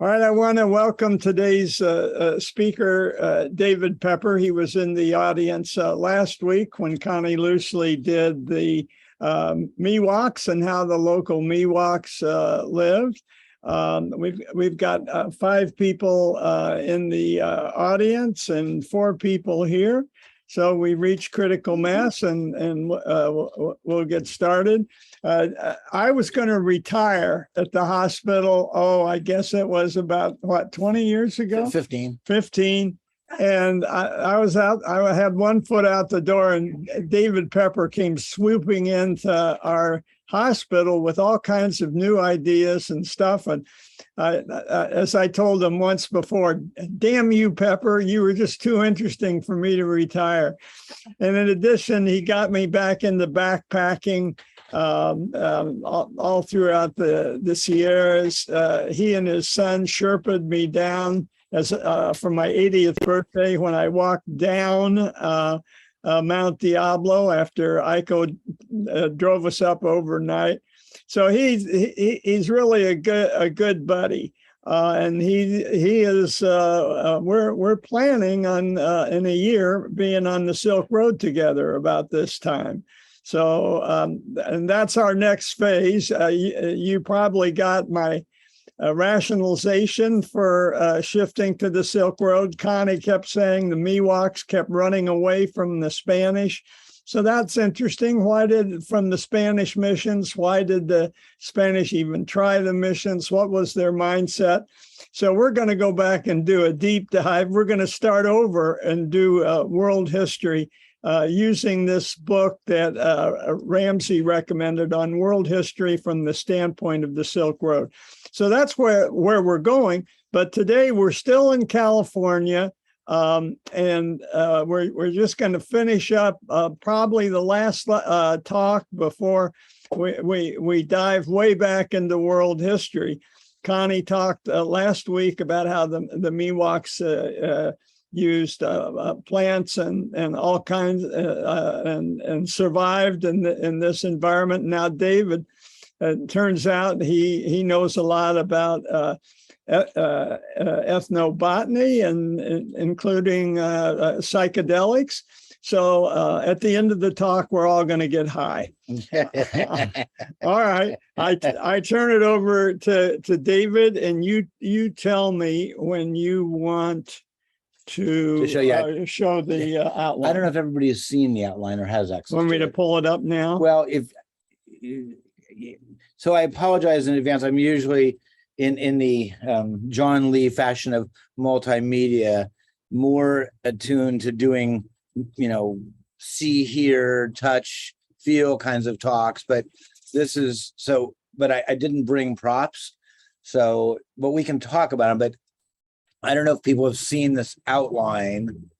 All right, I want to welcome today's speaker, David Pepper. He was in the audience last week when Connie Loosely did the Miwoks and how the local Miwoks lived. We've got 5 people in the audience and 4 people here. So we reached critical mass and we'll get started. I was going to retire at the hospital. Oh, I guess it was about, what, 20 years ago? 15. 15. And I was out, I had one foot out the door, and David Pepper came swooping into our hospital with all kinds of new ideas and stuff. And as I told him once before, damn you, Pepper, you were just too interesting for me to retire. And in addition, he got me back into backpacking all throughout the Sierras. He and his son Sherpa'd me down as for my 80th birthday when I walked down Mount Diablo after Ico drove us up overnight. So he's really a good buddy, and he is. We're planning on in a year being on the Silk Road together about this time. So and that's our next phase. You probably got my rationalization for shifting to the Silk Road. Connie kept saying the Miwoks kept running away from the Spanish. So that's interesting. From the Spanish missions, why did the Spanish even try the missions? What was their mindset? So we're going to go back and do a deep dive. We're going to start over and do world history using this book that Ramsey recommended on world history from the standpoint of the Silk Road. So that's where we're going. But today we're still in California. And we're just going to finish up probably the last talk before we dive way back into world history. Connie talked last week about how the Miwoks used plants and all kinds and survived in this environment. Now David, it turns out he knows a lot about ethnobotany and including psychedelics. So at the end of the talk, we're all going to get high. All right, I turn it over to David, and you tell me when you want to show the outline. I don't know if everybody has seen the outline or has access. Want me to pull it up now? Well, so I apologize in advance. I'm usually in the John Lee fashion of multimedia, more attuned to doing, see, hear, touch, feel kinds of talks. But this is so. But I didn't bring props, but we can talk about them. But I don't know if people have seen this outline.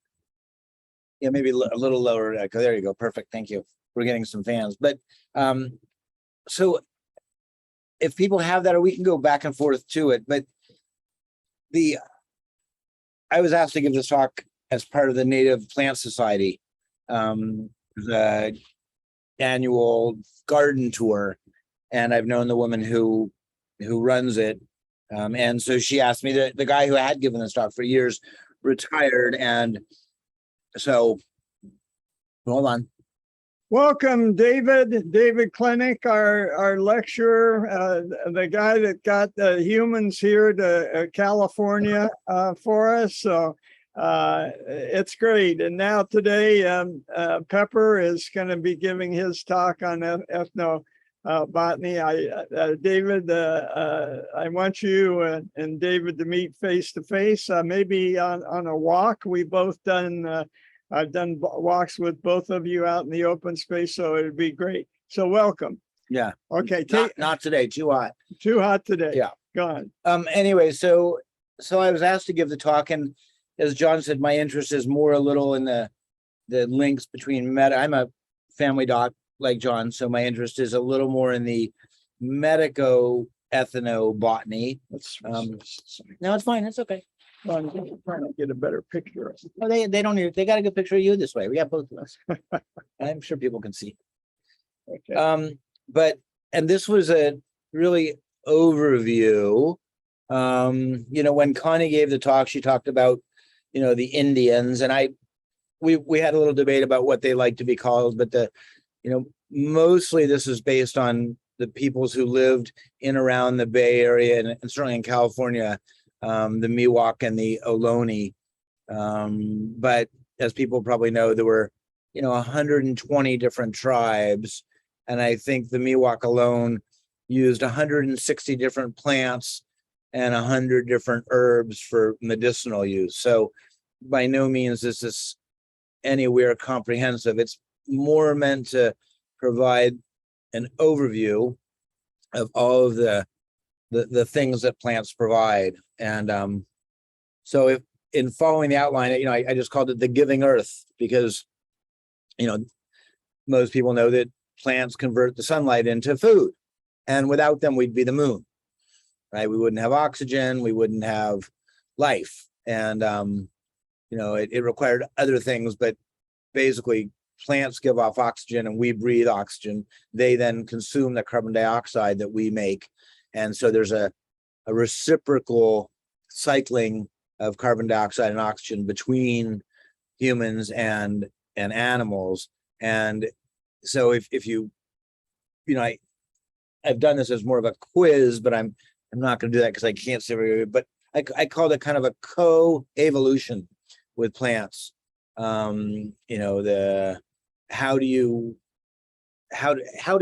Yeah, maybe a little lower. There you go. Perfect. Thank you. We're getting some fans. But so if people have that, or we can go back and forth to it. But I was asked to give this talk as part of the Native Plant Society, the annual garden tour, and I've known the woman who runs it. And so she asked me, the guy who had given this talk for years retired. And so, hold on. Welcome, David Clinnick, our lecturer, the guy that got the humans here to California for us. So it's great. And now today, Pepper is going to be giving his talk on ethnobotany. David, I want you and David to meet face to face, maybe on a walk. We've both done. I've done walks with both of you out in the open space, so it'd be great. So welcome. Yeah. Okay. Not today. Too hot. Too hot today. Yeah. Go on. Anyway, so I was asked to give the talk, and as John said, my interest is more a little in the links between I'm a family doc like John, so my interest is a little more in the medico-ethnobotany. No, it's fine. It's okay. I'm trying to get a better picture. Oh, they don't need. They got a good picture of you this way. We got both of us. I'm sure people can see. Okay. And this was a really overview When Connie gave the talk, she talked about, the Indians, and we had a little debate about what they like to be called, but mostly this is based on the peoples who lived in around the Bay Area and certainly in California, the Miwok and the Ohlone. But as people probably know, there were, 120 different tribes. And I think the Miwok alone used 160 different plants and 100 different herbs for medicinal use. So by no means is this anywhere comprehensive. It's more meant to provide an overview of all of the things that plants provide. And so if in following the outline, I just called it the giving earth because, most people know that plants convert the sunlight into food. And without them, we'd be the moon, right? We wouldn't have oxygen, we wouldn't have life. And, it required other things, but basically plants give off oxygen and we breathe oxygen. They then consume the carbon dioxide that we make. And so there's a reciprocal cycling of carbon dioxide and oxygen between humans and animals. And so if you, I've done this as more of a quiz, but I'm not going to do that because I can't say, but I called it kind of a co-evolution with plants. How did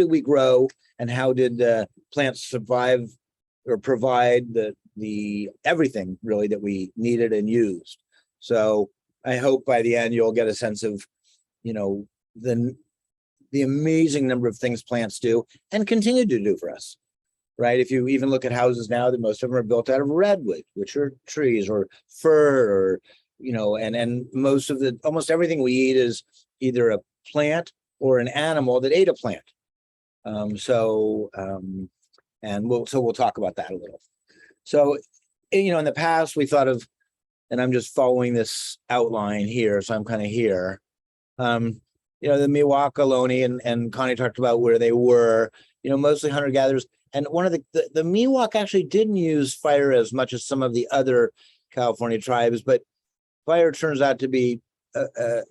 we grow and how did the plants survive or provide the everything really that we needed and used. So I hope by the end you'll get a sense of, the amazing number of things plants do and continue to do for us, right? If you even look at houses now, that most of them are built out of redwood, which are trees, or fir, or and almost everything we eat is either a plant or an animal that ate a plant. And we'll talk about that a little. So, in the past we thought of, and I'm just following this outline here, so I'm kind of here. The Miwok, Ohlone, and Connie talked about where they were, mostly hunter-gatherers. And one of the Miwok actually didn't use fire as much as some of the other California tribes, but fire turns out to be a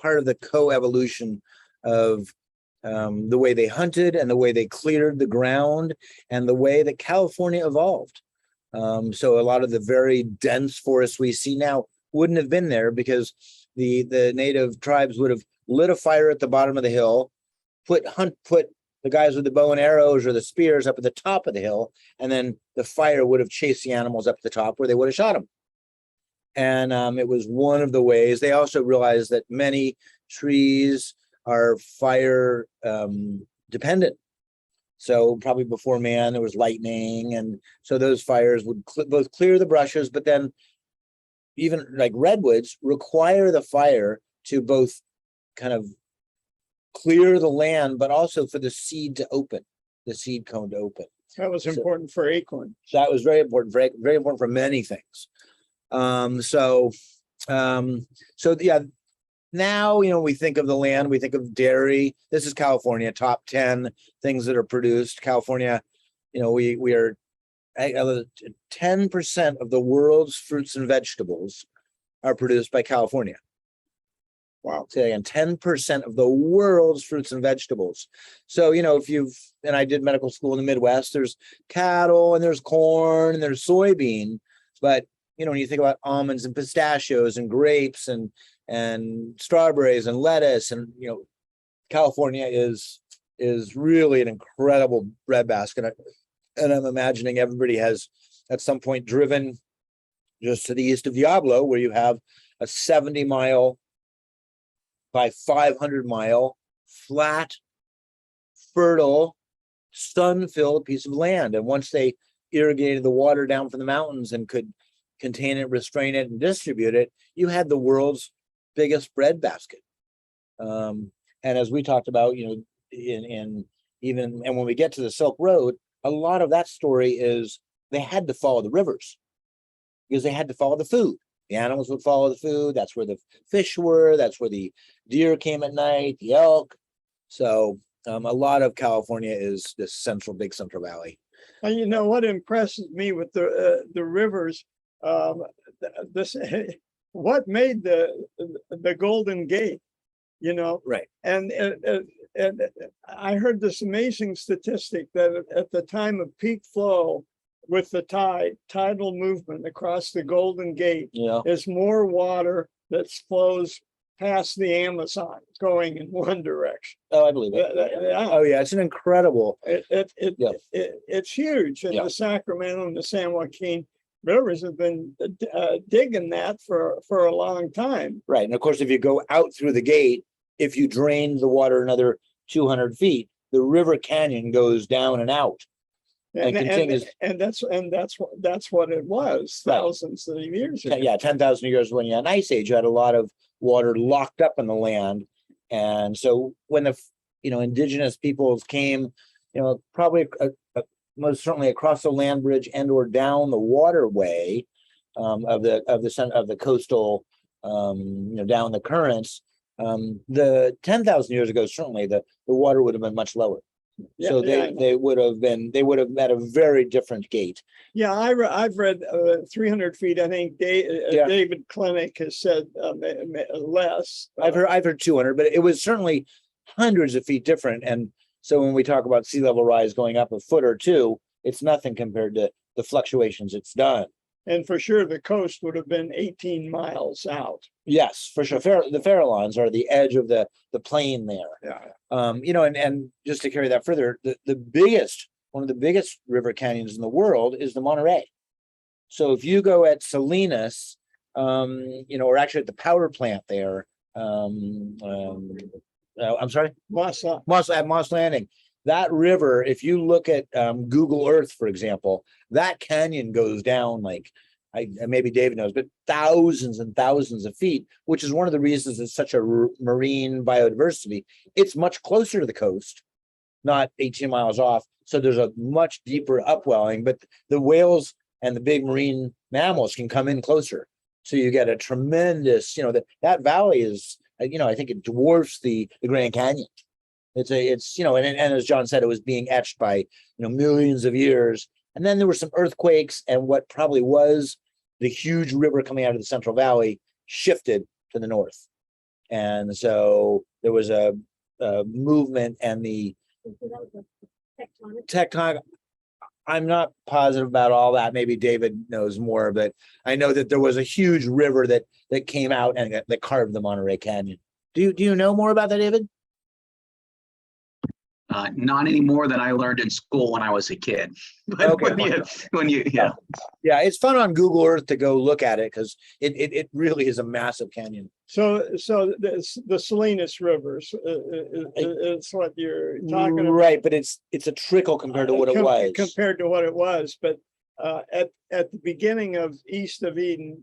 part of the co-evolution of the way they hunted and the way they cleared the ground and the way that California evolved. So a lot of the very dense forests we see now wouldn't have been there because the native tribes would have lit a fire at the bottom of the hill, put the guys with the bow and arrows or the spears up at the top of the hill, and then the fire would have chased the animals up to the top where they would have shot them. And it was one of the ways. They also realized that many trees are fire dependent. So probably before man, there was lightning. And so those fires would both clear the brushes, but then even like redwoods require the fire to both kind of clear the land, but also for the seed to open, the seed cone to open. That was important for Acorn. That was very important for many things. So yeah, now, we think of the land, we think of dairy. This is California, top 10 things that are produced. California, we are 10% of the world's fruits and vegetables are produced by California. Wow. Say again, 10% of the world's fruits and vegetables. So, and I did medical school in the Midwest, there's cattle and there's corn and there's soybean. But, when you think about almonds and pistachios and grapes and strawberries and lettuce and, California is really an incredible breadbasket. And I'm imagining everybody has at some point driven just to the east of Diablo, where you have a 70-mile by 500-mile flat, fertile, sun-filled piece of land. And once they irrigated the water down from the mountains and could contain it, restrain it, and distribute it, you had the world's biggest breadbasket. And as we talked about, and when we get to the Silk Road, a lot of that story is they had to follow the rivers because they had to follow the food. The animals would follow the food. That's where the fish were. That's where the deer came at night, the elk. So A lot of California is this big central valley. And you know what impresses me with the rivers, this what made the Golden Gate, you know, Right. and I heard this amazing statistic that at the time of peak flow with the tidal movement across the Golden Gate, Yeah. is more water that flows past the Amazon going in one direction. Oh, I believe it. Oh, yeah. It's an incredible. It's huge. And Yeah. the Sacramento and the San Joaquin rivers have been digging that for a long time. Right. And of course, if you go out through the gate, if you drain the water another 200 feet, the river canyon goes down and out. And continues. And that's what it was thousands of years ago. Yeah, 10,000 years when you had an ice age, you had a lot of water locked up in the land. And so when the indigenous peoples came, probably most certainly across the land bridge and or down the waterway of the coastal down the currents, the 10,000 years ago, certainly the water would have been much lower. Yeah, so they would have met a very different gate. Yeah, I've read 300 feet. I think David Clinnick has said less. I've heard 200, but it was certainly hundreds of feet different. And so when we talk about sea level rise going up a foot or two, it's nothing compared to the fluctuations it's done. And for sure, the coast would have been 18 miles out. Yes, for sure. The Farallones are the edge of the plain there. Yeah. And just to carry that further, one of the biggest river canyons in the world is the Monterey. So if you go at Salinas, or actually at the power plant there, I'm sorry, at Moss Landing. That river, if you look at Google Earth, for example, that canyon goes down like, maybe David knows, but thousands and thousands of feet, which is one of the reasons it's such a marine biodiversity. It's much closer to the coast, not 18 miles off. So there's a much deeper upwelling, but the whales and the big marine mammals can come in closer. So you get a tremendous, that valley is, I think it dwarfs the Grand Canyon. And as John said, it was being etched by, millions of years. And then there were some earthquakes, and what probably was the huge river coming out of the Central Valley shifted to the north. And so there was a movement, and the tectonic. I'm not positive about all that. Maybe David knows more, but I know that there was a huge river that came out and that carved the Monterey Canyon. Do you know more about that, David? Not any more than I learned in school when I was a kid. But okay. Yeah, it's fun on Google Earth to go look at it because it really is a massive canyon. So the Salinas rivers is what you're talking about, right? But it's a trickle compared to what it was. Compared to what it was, but at the beginning of East of Eden,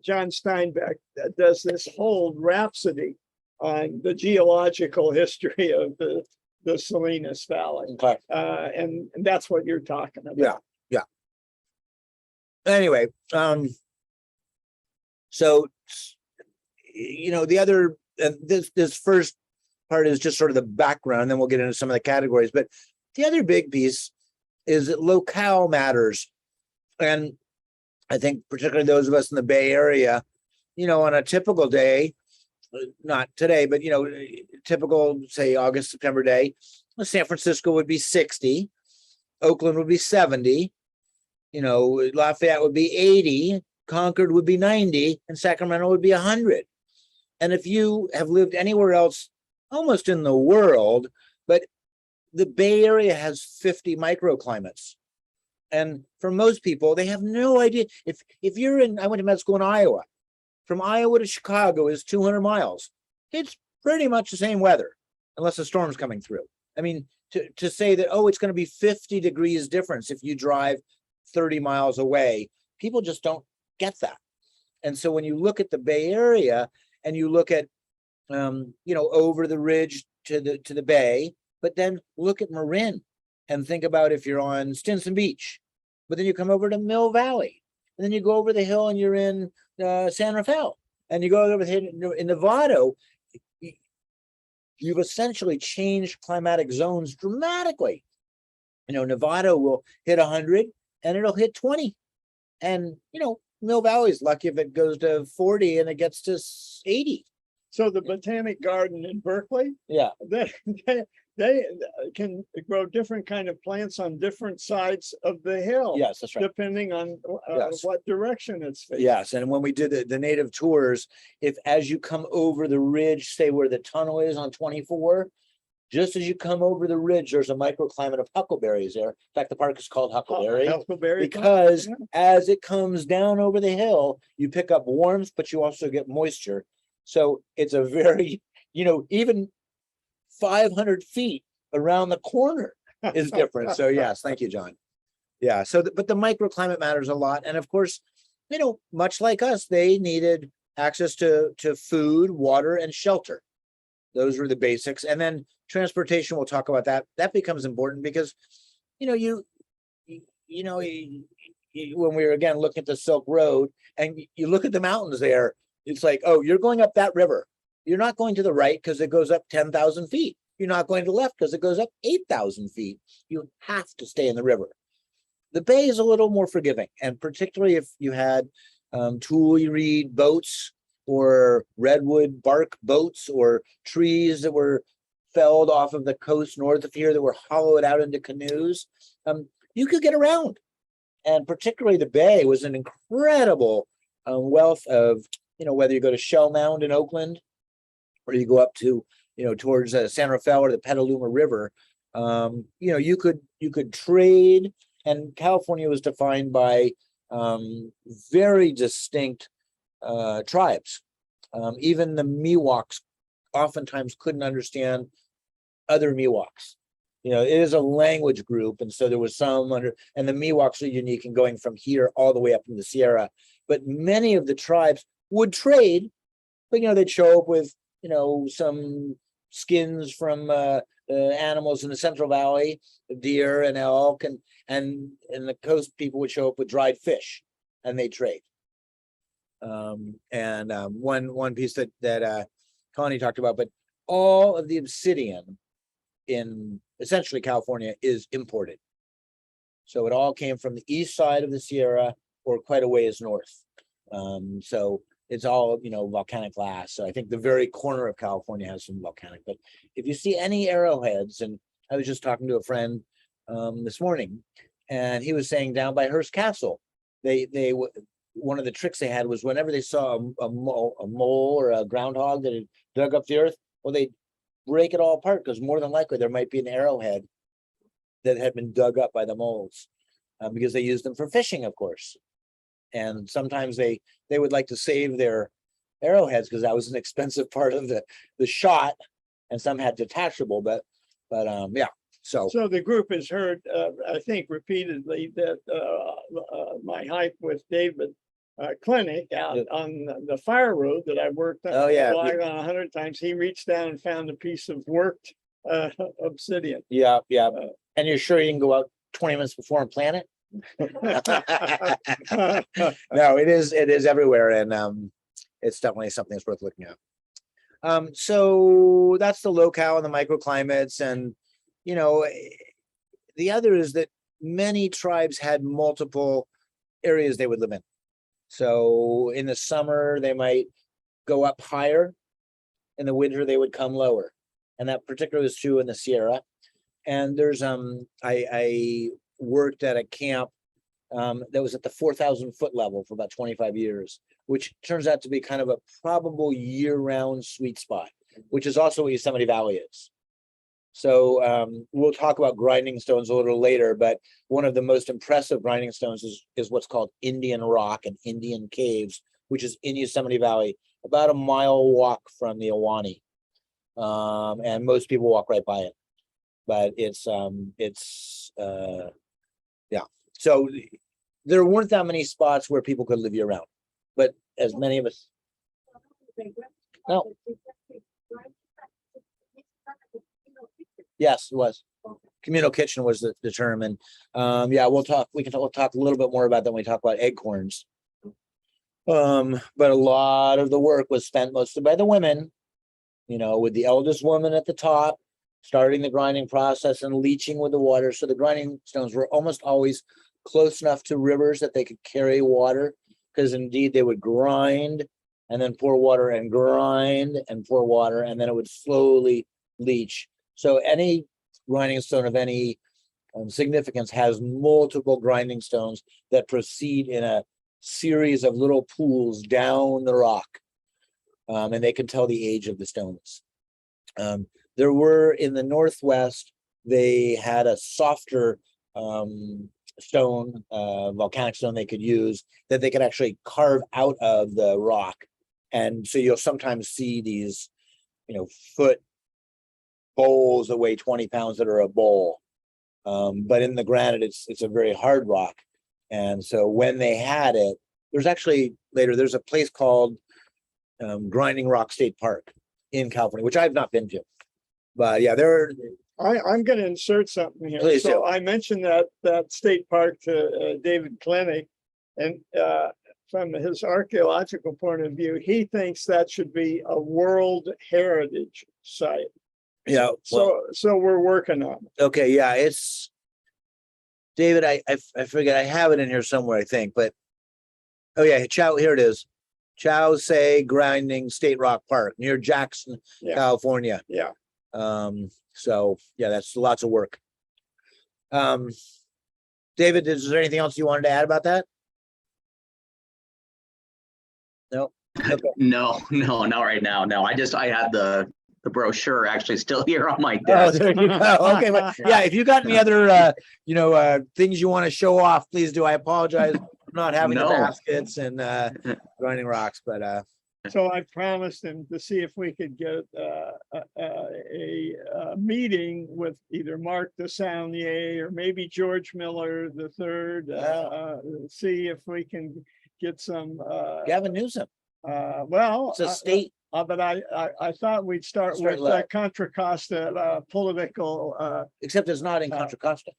John Steinbeck does this whole rhapsody on the geological history of the Salinas Valley. Okay. And that's what you're talking about. Yeah. Anyway, so, the other, this first part is just sort of the background, then we'll get into some of the categories. But the other big piece is that locale matters. And I think particularly those of us in the Bay Area, on a typical day, not today, but typical, say, August, September day, San Francisco would be 60, Oakland would be 70, Lafayette would be 80, Concord would be 90, and Sacramento would be 100. And if you have lived anywhere else, almost in the world, but the Bay Area has 50 microclimates. And for most people, they have no idea. If you're I went to med school in Iowa. From Iowa to Chicago is 200 miles. It's pretty much the same weather, unless a storm's coming through. I mean, to say that, it's going to be 50 degrees difference if you drive 30 miles away, people just don't get that. And so when you look at the Bay Area and you look at, over the ridge to the bay, but then look at Marin and think about if you're on Stinson Beach, but then you come over to Mill Valley, and then you go over the hill and you're in San Rafael, and you go over the hill in Novato. you've essentially changed climatic zones dramatically. Nevada will hit 100 and it'll hit 20. And, Mill Valley's lucky if it goes to 40 and it gets to 80. So the Botanic Garden in Berkeley, Yeah. they can grow different kind of plants on different sides of the hill. Yes, that's right. Depending on Yes. what direction it's facing. Yes, and when we did the native tours, if as you come over the ridge, say where the tunnel is on 24, just as you come over the ridge, there's a microclimate of huckleberries there. In fact, the park is called Huckleberry Huckleberry. because Yeah. as it comes down over the hill, you pick up warmth, but you also get moisture. So it's a very, even 500 feet around the corner is different. So yes, thank you, John. Yeah. So, but the microclimate matters a lot. And of course, much like us, they needed access to food, water, and shelter. Those were the basics. And then transportation, we'll talk about that. That becomes important because, when we were again looking at the Silk Road and you look at the mountains there, it's like, oh, you're going up that river. You're not going to the right because it goes up 10,000 feet. You're not going to the left because it goes up 8,000 feet. You have to stay in the river. The bay is a little more forgiving, and particularly if you had tule reed boats or redwood bark boats or trees that were felled off of the coast north of here that were hollowed out into canoes, you could get around. And particularly the bay was an incredible wealth of, whether you go to Shell Mound in Oakland or you go up to, towards San Rafael or the Petaluma River, you could trade. And California was defined by very distinct tribes. Even the Miwoks oftentimes couldn't understand other Miwoks. It is a language group, and so there was some and the Miwoks are unique in going from here all the way up in the Sierra. But many of the tribes would trade, but they'd show up with some skins from animals in the Central Valley, deer and elk, and the coast people would show up with dried fish, and they trade. One piece that Connie talked about, but all of the obsidian in essentially California is imported. So it all came from the east side of the Sierra or quite a ways north. So it's all, volcanic glass. So I think the very corner of California has some volcanic, but if you see any arrowheads, and I was just talking to a friend this morning, and he was saying down by Hearst Castle, they one of the tricks they had was whenever they saw a mole or a groundhog that had dug up the earth, well, they'd break it all apart because more than likely there might be an arrowhead that had been dug up by the moles because they used them for fishing, of course. And sometimes they would like to save their arrowheads because that was an expensive part of the shot, and some had detachable, but yeah. So the group has heard, I think, repeatedly that my hike with David Clinnick out on the fire road that I worked on, Oh, yeah. on 100 times. He reached down and found a piece of worked obsidian. yeah. And you're sure you can go out 20 minutes before and plant it? No, it is everywhere, and it's definitely something that's worth looking at. So that's the locale and the microclimates, and the other is that many tribes had multiple areas they would live in. So in the summer they might go up higher, in the winter they would come lower, and that particularly is true in the Sierra. And there's I worked at a camp that was at the 4,000 foot level for about 25 years, which turns out to be kind of a probable year-round sweet spot, which is also what Yosemite Valley is. So we'll talk about grinding stones a little later, but one of the most impressive grinding stones is what's called Indian Rock and Indian Caves, which is in Yosemite Valley, about a mile walk from the Ahwahnee. And most people walk right by it, but yeah. So there weren't that many spots where people could live year round, but as many of us. No. Yes, it was. Communal kitchen was the term, and yeah, we'll talk a little bit more about that when we talk about acorns. But a lot of the work was spent mostly by the women, with the eldest woman at the top, starting the grinding process and leaching with the water. So the grinding stones were almost always close enough to rivers that they could carry water, because indeed they would grind and then pour water and grind and pour water, and then it would slowly leach. So any grinding stone of any significance has multiple grinding stones that proceed in a series of little pools down the rock, and they can tell the age of the stones. There were in the Northwest, they had a softer stone, volcanic stone they could use, that they could actually carve out of the rock. And so you'll sometimes see these, foot bowls that weigh 20 pounds that are a bowl. But in the granite, it's a very hard rock. And so when they had it, there's a place called Grinding Rock State Park in California, which I've not been to. But yeah, I'm going to insert something here. Please so do. I mentioned that state park to David Clinnick, and from his archaeological point of view, he thinks that should be a World Heritage Site. Yeah. So we're working on it. Okay. Yeah. It's David. I forget. I have it in here somewhere, I think. But oh yeah, here it is. Chow Say Grinding State Rock Park near Jackson, California. Yeah. So yeah, that's lots of work. David, is there anything else you wanted to add about that? No. Okay. No, not right now. No, I had the brochure actually still here on my Oh, desk. there you go. Okay, but yeah, if you got any other things you want to show off, please do. I apologize for not having the No. baskets and grinding rocks, but So I promised him to see if we could get a meeting with either Mark Desaulnier or maybe George Miller the third. See if we can get some. Gavin Newsom. Well, It's a state. but I thought we'd start with low. Contra Costa political. Except it's not in Contra Costa.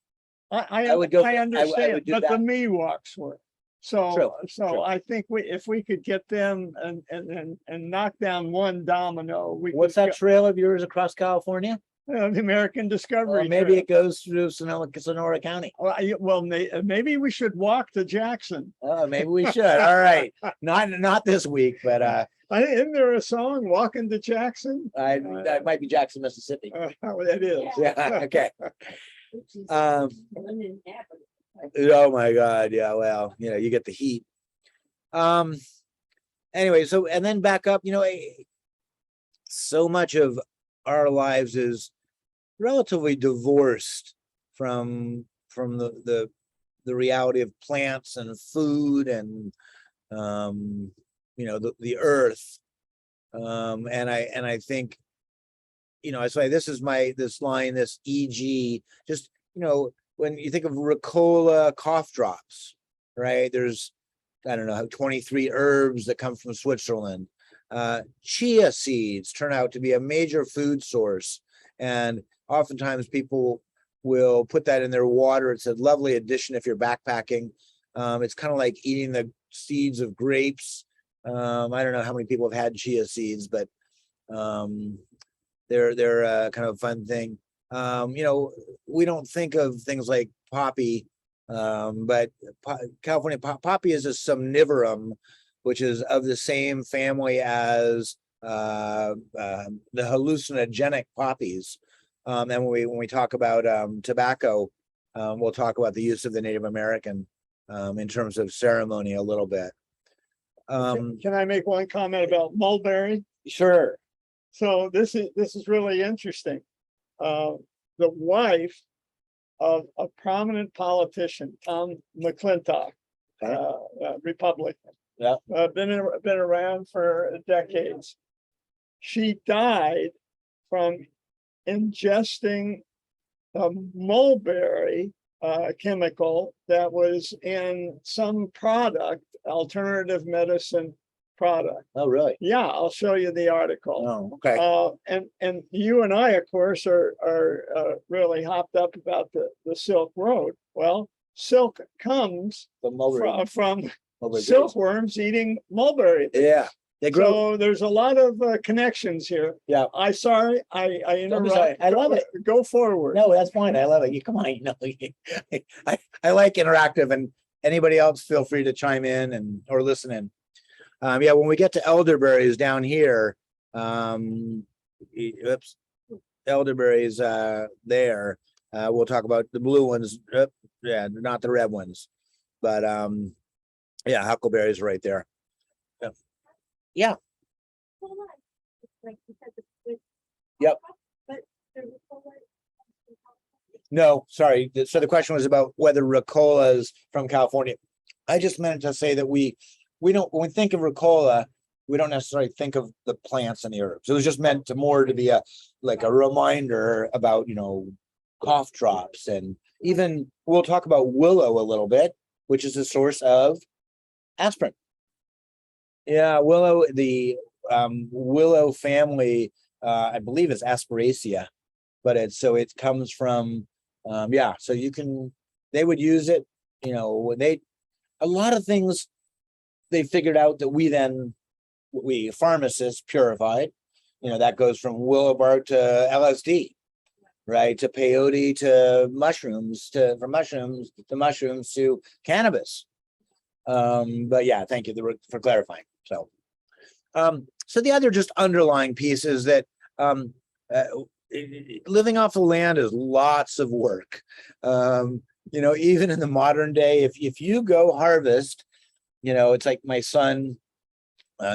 I would go. I understand, would do but that. the Miwoks were. So True. I think if we could get them and knock down one domino, What's that trail of yours across California? The American Discovery. Or maybe Trail. it goes through Sonora County. Well, maybe we should walk to Jackson. Oh, maybe we should. All right. Not this week, but Isn't there a song, "Walking to Jackson"? that might be Jackson, Mississippi. It is. Yeah. Okay. Oh my God. Yeah. Well, you get the heat. Anyway, so and then back up, so much of our lives is relatively divorced from the reality of plants and food and the earth. And I think, so this line, this EG, just, when you think of Ricola cough drops, right? There's, I don't know, 23 herbs that come from Switzerland. Chia seeds turn out to be a major food source. And oftentimes people will put that in their water. It's a lovely addition if you're backpacking. It's kind of like eating the seeds of grapes. I don't know how many people have had chia seeds, but they're kind of a fun thing. We don't think of things like poppy, but California poppy is a somniferum, which is of the same family as the hallucinogenic poppies. And when we talk about tobacco, we'll talk about the use of the Native American in terms of ceremony a little bit. Can I make one comment about mulberry? Sure. So this is really interesting. The wife of a prominent politician, Tom McClintock, Republican, been around for decades. She died from ingesting a mulberry chemical that was in some product, alternative medicine product. Oh, really? Yeah, I'll show you the article. Oh, okay. And you and I, of course, are really hopped up about the Silk Road. Well, silk comes from Mulberry silkworms eating mulberry. Yeah. They grow. So there's a lot of connections here. Yeah. I sorry, I Don't be interrupted. sorry. I love it. Go forward. No, that's fine. I love it. You come on, you know, I like interactive, and anybody else feel free to chime in and or listen in. Yeah, when we get to elderberries down here, oops, elderberries there. We'll talk about the blue ones. Yeah, not the red ones, but yeah, huckleberries right there. Yeah. Yep. No, sorry. So the question was about whether Ricola is from California. I just meant to say that we don't, when we think of Ricola, we don't necessarily think of the plants and the herbs. It was just meant to more to be a like a reminder about, you know, cough drops, and even we'll talk about willow a little bit, which is a source of aspirin. Yeah, willow, the willow family, I believe is Asperaceae, but it comes from yeah, so you can, they would use it, you know, when a lot of things they figured out that we pharmacists purified, you know, that goes from willow bark to LSD, right, to peyote to mushrooms, from mushrooms to cannabis. But yeah, thank you for clarifying. So so the other just underlying piece is that living off the land is lots of work. You know, even in the modern day, if you go harvest, you know, it's like my son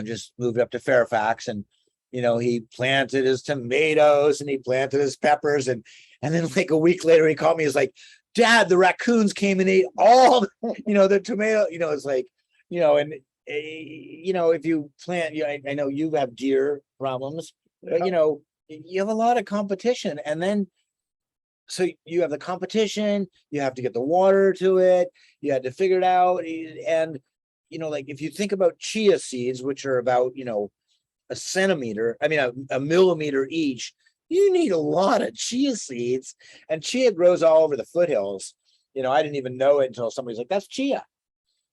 just moved up to Fairfax, and you know, he planted his tomatoes and he planted his peppers, and then like a week later he called me. He's like, "Dad, the raccoons came and ate all, you know, the tomato." You know, it's like, you know, and you know, if you plant, I know you have deer problems, but you know, you have a lot of competition, and then so you have the competition, you have to get the water to it, you had to figure it out, and you know, like if you think about chia seeds, which are about, you know, a centimeter, I mean a millimeter each, you need a lot of chia seeds, and chia grows all over the foothills. You know, I didn't even know it until somebody's like, "That's chia."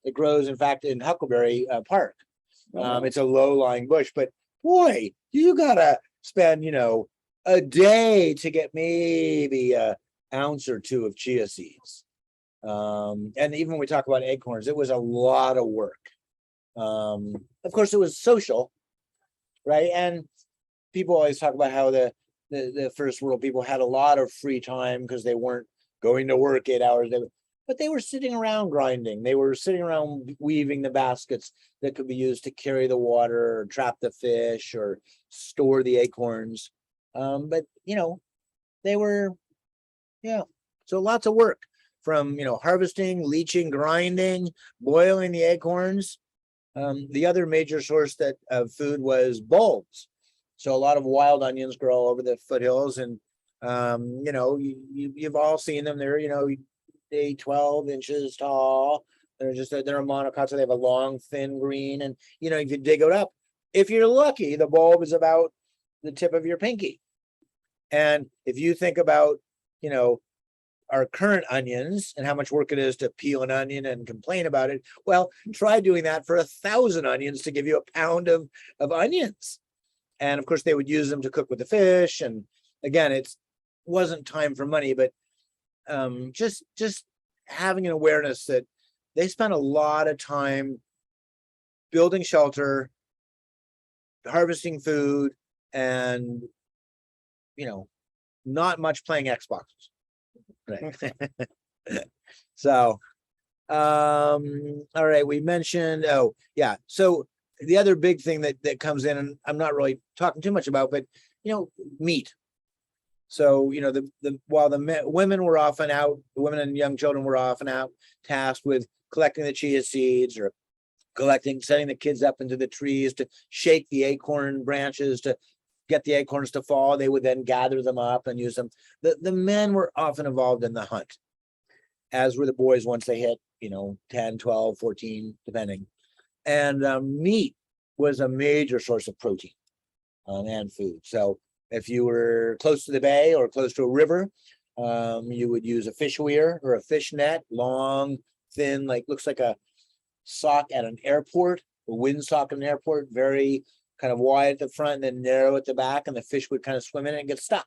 It grows, in fact, in Huckleberry Park. It's a low-lying bush, but boy, you gotta spend, you know, a day to get maybe an ounce or two of chia seeds. And even when we talk about acorns, it was a lot of work. Of course, it was social, right? And people always talk about how the first world people had a lot of free time because they weren't going to work 8 hours. But they were sitting around grinding. They were sitting around weaving the baskets that could be used to carry the water or trap the fish or store the acorns. But, you know, they were, yeah. So lots of work from, you know, harvesting, leaching, grinding, boiling the acorns. The other major source of food was bulbs. So a lot of wild onions grow all over the foothills, and you know, you've all seen them. They're, you know, 12 inches tall. They're a monocot, so they have a long, thin green. And you know, if you dig it up, if you're lucky, the bulb is about the tip of your pinky. And if you think about, you know, our current onions and how much work it is to peel an onion and complain about it, well, try doing that for 1,000 onions to give you a pound of onions. And of course, they would use them to cook with the fish. And again, it wasn't time for money, but just having an awareness that they spent a lot of time building shelter, harvesting food, and you know, not much playing Xboxes. Right. So all right, we mentioned, oh yeah, so the other big thing that comes in, and I'm not really talking too much about, but you know, meat. So, you know, while the women were often out, the women and young children were often out tasked with collecting the chia seeds or setting the kids up into the trees to shake the acorn branches to get the acorns to fall. They would then gather them up and use them. The men were often involved in the hunt, as were the boys once they hit, you know, 10, 12, 14, depending. And meat was a major source of protein and food. So if you were close to the bay or close to a river, you would use a fish weir or a fish net, long, thin, like looks like a sock at an airport. the windsock in an airport, very kind of wide at the front and then narrow at the back, and the fish would kind of swim in it and get stuck.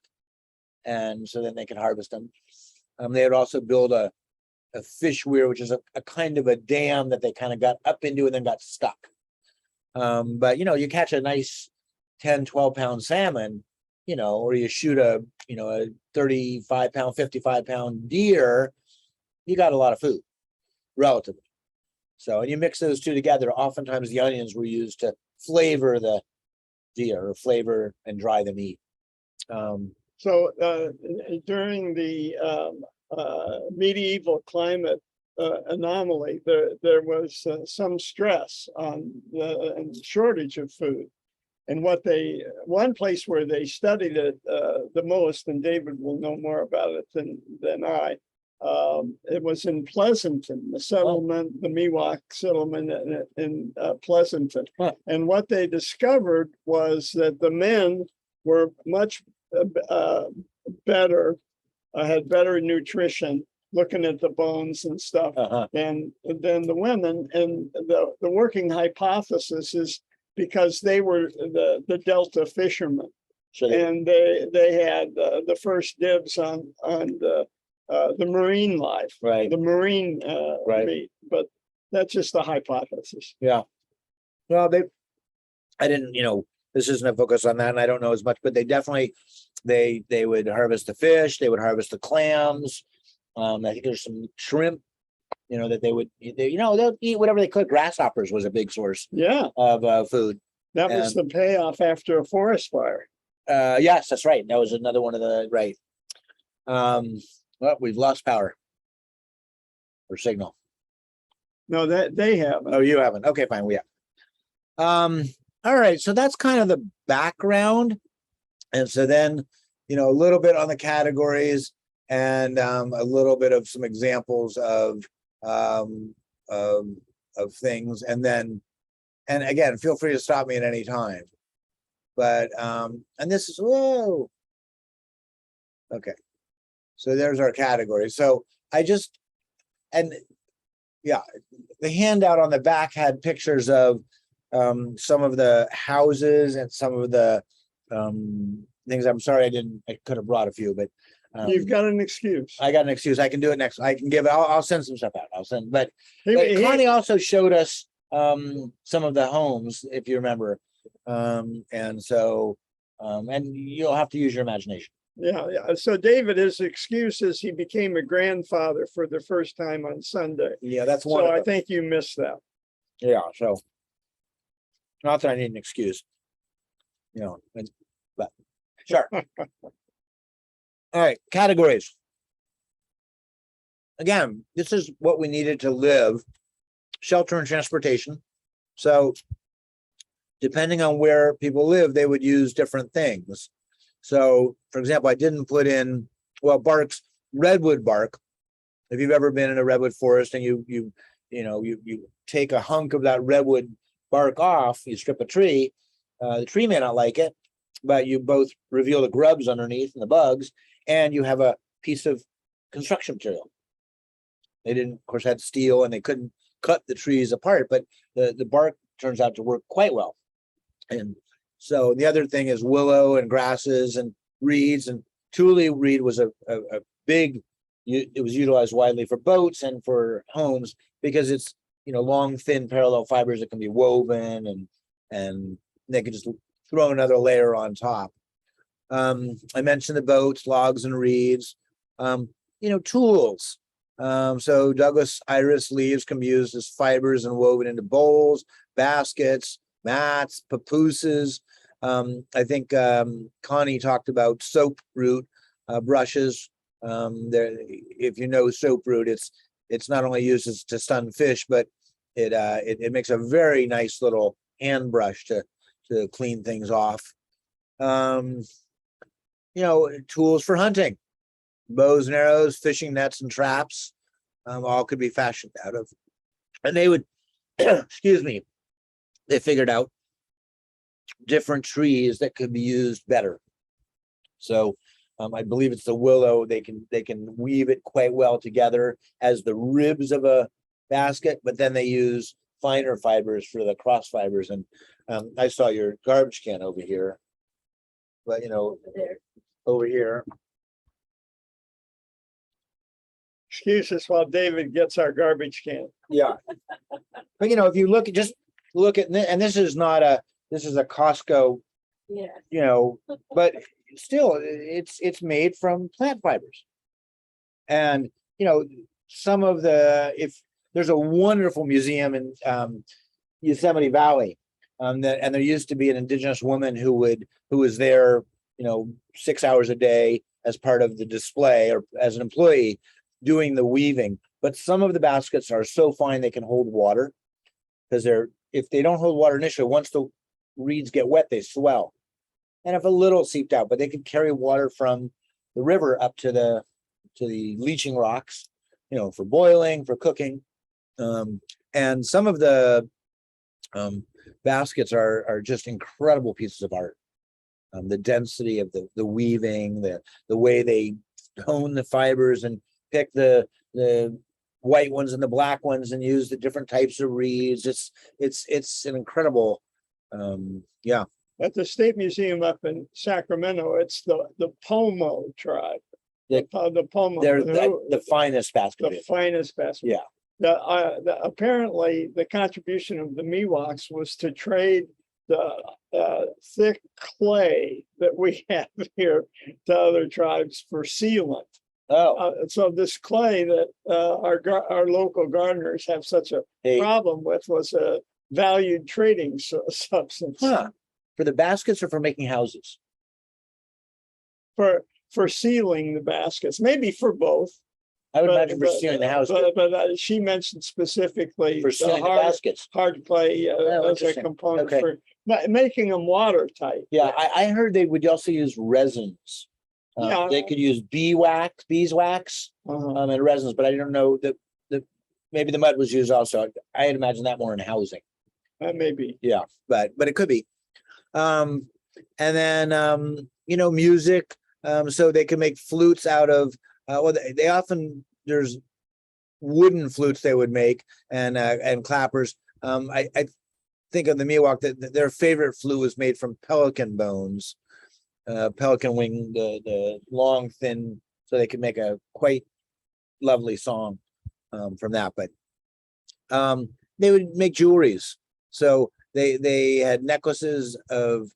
And so then they could harvest them. They would also build a fish weir, which is a kind of a dam that they kind of got up into and then got stuck. But, you catch a nice 10, 12-pound salmon, or you shoot a 35-pound, 55-pound deer, you got a lot of food, relatively. So, and you mix those two together, oftentimes the onions were used to flavor the deer or flavor and dry the meat. So during the medieval climate anomaly, there was some stress on the shortage of food. And one place where they studied it the most, and David will know more about it than I, it was in Pleasanton, the settlement, the Miwok settlement in Pleasanton. Huh. And what they discovered was that the men were much better, had better nutrition, looking at the bones and stuff, than the women. And the working hypothesis is because they were the Delta fishermen, and they had the first dibs on the marine life, right? The marine meat. But that's just a hypothesis. Yeah. Well, I didn't, this isn't a focus on that, and I don't know as much, but they definitely, they would harvest the fish, they would harvest the clams. I think there's some shrimp, that they'll eat whatever they could. Grasshoppers was a big source of food. That was the payoff after a forest fire. Yes, that's right. That was another one of the, right. Well, we've lost power or signal. No, that they haven't. Oh, you haven't. Okay, fine. We have. All right. So that's kind of the background. And so then, a little bit on the categories and a little bit of some examples of things. And then, and again, feel free to stop me at any time. But, and this is, whoa. Okay. So there's our category. So the handout on the back had pictures of some of the houses and some of the things. I'm sorry I could have brought a few, but you've got an excuse. I got an excuse. I can do it next. I can give it. I'll send some stuff out. But Connie also showed us some of the homes, if you remember, and so and you'll have to use your imagination. Yeah. So David, his excuse is he became a grandfather for the first time on Sunday. Yeah, that's one. So I think you missed that. Yeah. So not that I need an excuse, but sure. All right, categories. Again, this is what we needed to live: shelter and transportation. So depending on where people live, they would use different things. So, for example, I didn't put in, barks, redwood bark. If you've ever been in a redwood forest and you take a hunk of that redwood bark off, you strip a tree, the tree may not like it, but you both reveal the grubs underneath and the bugs, and you have a piece of construction material. They didn't, of course, had steel and they couldn't cut the trees apart, but the bark turns out to work quite well. And so the other thing is willow and grasses and reeds, and Thule reed was a big, it was utilized widely for boats and for homes because it's, long, thin parallel fibers that can be woven and they could just throw another layer on top. I mentioned the boats, logs and reeds, tools. So Douglas iris leaves can be used as fibers and woven into bowls, baskets, mats, papooses. I think Connie talked about soap root brushes. If you know soap root, it's not only used to stun fish, but it makes a very nice little hand brush to clean things off. Tools for hunting, bows and arrows, fishing nets and traps, all could be fashioned out of. And they would, excuse me, they figured out different trees that could be used better. So I believe it's the willow. They can weave it quite well together as the ribs of a basket, but then they use finer fibers for the cross fibers. And I saw your garbage can over here, but over here. Excuse us while David gets our garbage can. Yeah. But if you look at, and this is a Costco, but still it's made from plant fibers. And some of if there's a wonderful museum in Yosemite Valley, and there used to be an indigenous woman who was there 6 hours a day as part of the display or as an employee doing the weaving. But some of the baskets are so fine they can hold water, because if they don't hold water initially, once the reeds get wet, they swell. And if a little seeped out, but they can carry water from the river up to the leaching rocks, for boiling, for cooking. And some of the baskets are just incredible pieces of art. The density of the weaving, the way they hone the fibers and pick the white ones and the black ones and use the different types of reeds. It's an incredible, At the State Museum up in Sacramento, it's the Pomo tribe. The Pomo. They're the finest basket. The finest basket. Yeah. Apparently, the contribution of the Miwoks was to trade the thick clay that we have here to other tribes for sealant. Oh, So this clay that our local gardeners have such a problem with was a valued trading substance. huh. For the baskets or for making houses? For sealing the baskets, maybe for both. I would imagine for sealing the house. But she mentioned specifically For sealing the baskets. hard clay as a interesting. component Okay. for making them watertight. Yeah, I heard they would also use resins. Yeah. They could use beeswax, Uh-huh. and resins, but I don't know that maybe the mud was used also. I had imagined that more in housing. Maybe. Yeah, but it could be. And then music. So they can make flutes out of. They often there's wooden flutes they would make and clappers. I think of the Miwok that their favorite flute was made from pelican bones, pelican wing, the long thin, so they could make a quite lovely song from that. But they would make jewelries. So they had necklaces of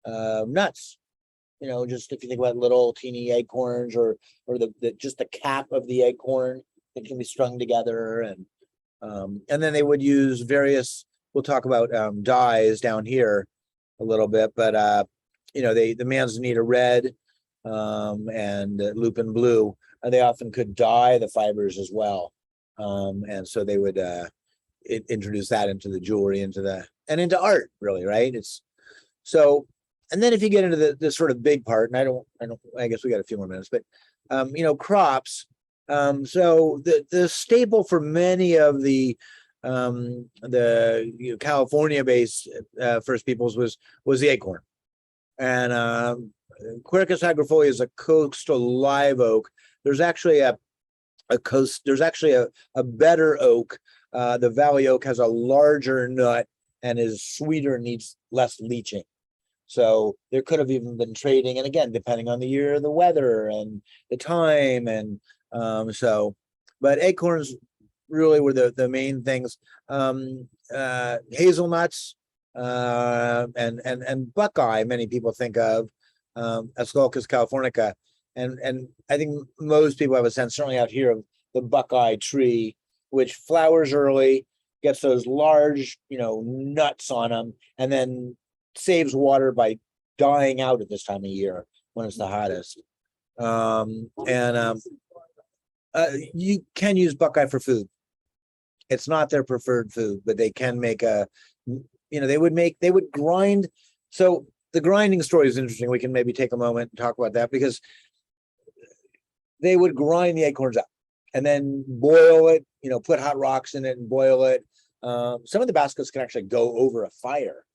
nuts. Just if you think about little teeny acorns or just the cap of the acorn that can be strung together, and then they would use various. We'll talk about dyes down here a little bit, but the manzanita red and lupin blue, and they often could dye the fibers as well, and so they would introduce that into the jewelry, into art, really, right? It's so. And then if you get into the sort of big part, and I guess we got a few more minutes, but crops. So the staple for many of the California-based First Peoples was the acorn, and Quercus agrifolia is a coastal live oak. There's actually a better oak. The valley oak has a larger nut and is sweeter and needs less leaching. So there could have even been trading, and again, depending on the year, the weather, and the time, and but acorns really were the main things. Hazelnuts and buckeye, many people think of Asclepias californica, and I think most people have a sense, certainly out here, of the buckeye tree, which flowers early, gets those large, nuts on them, and then saves water by dying out at this time of year when it's the hottest. You can use buckeye for food. It's not their preferred food, but they can make they would grind. So the grinding story is interesting. We can maybe take a moment and talk about that, because they would grind the acorns up and then boil it, put hot rocks in it and boil it. Some of the baskets can actually go over a fire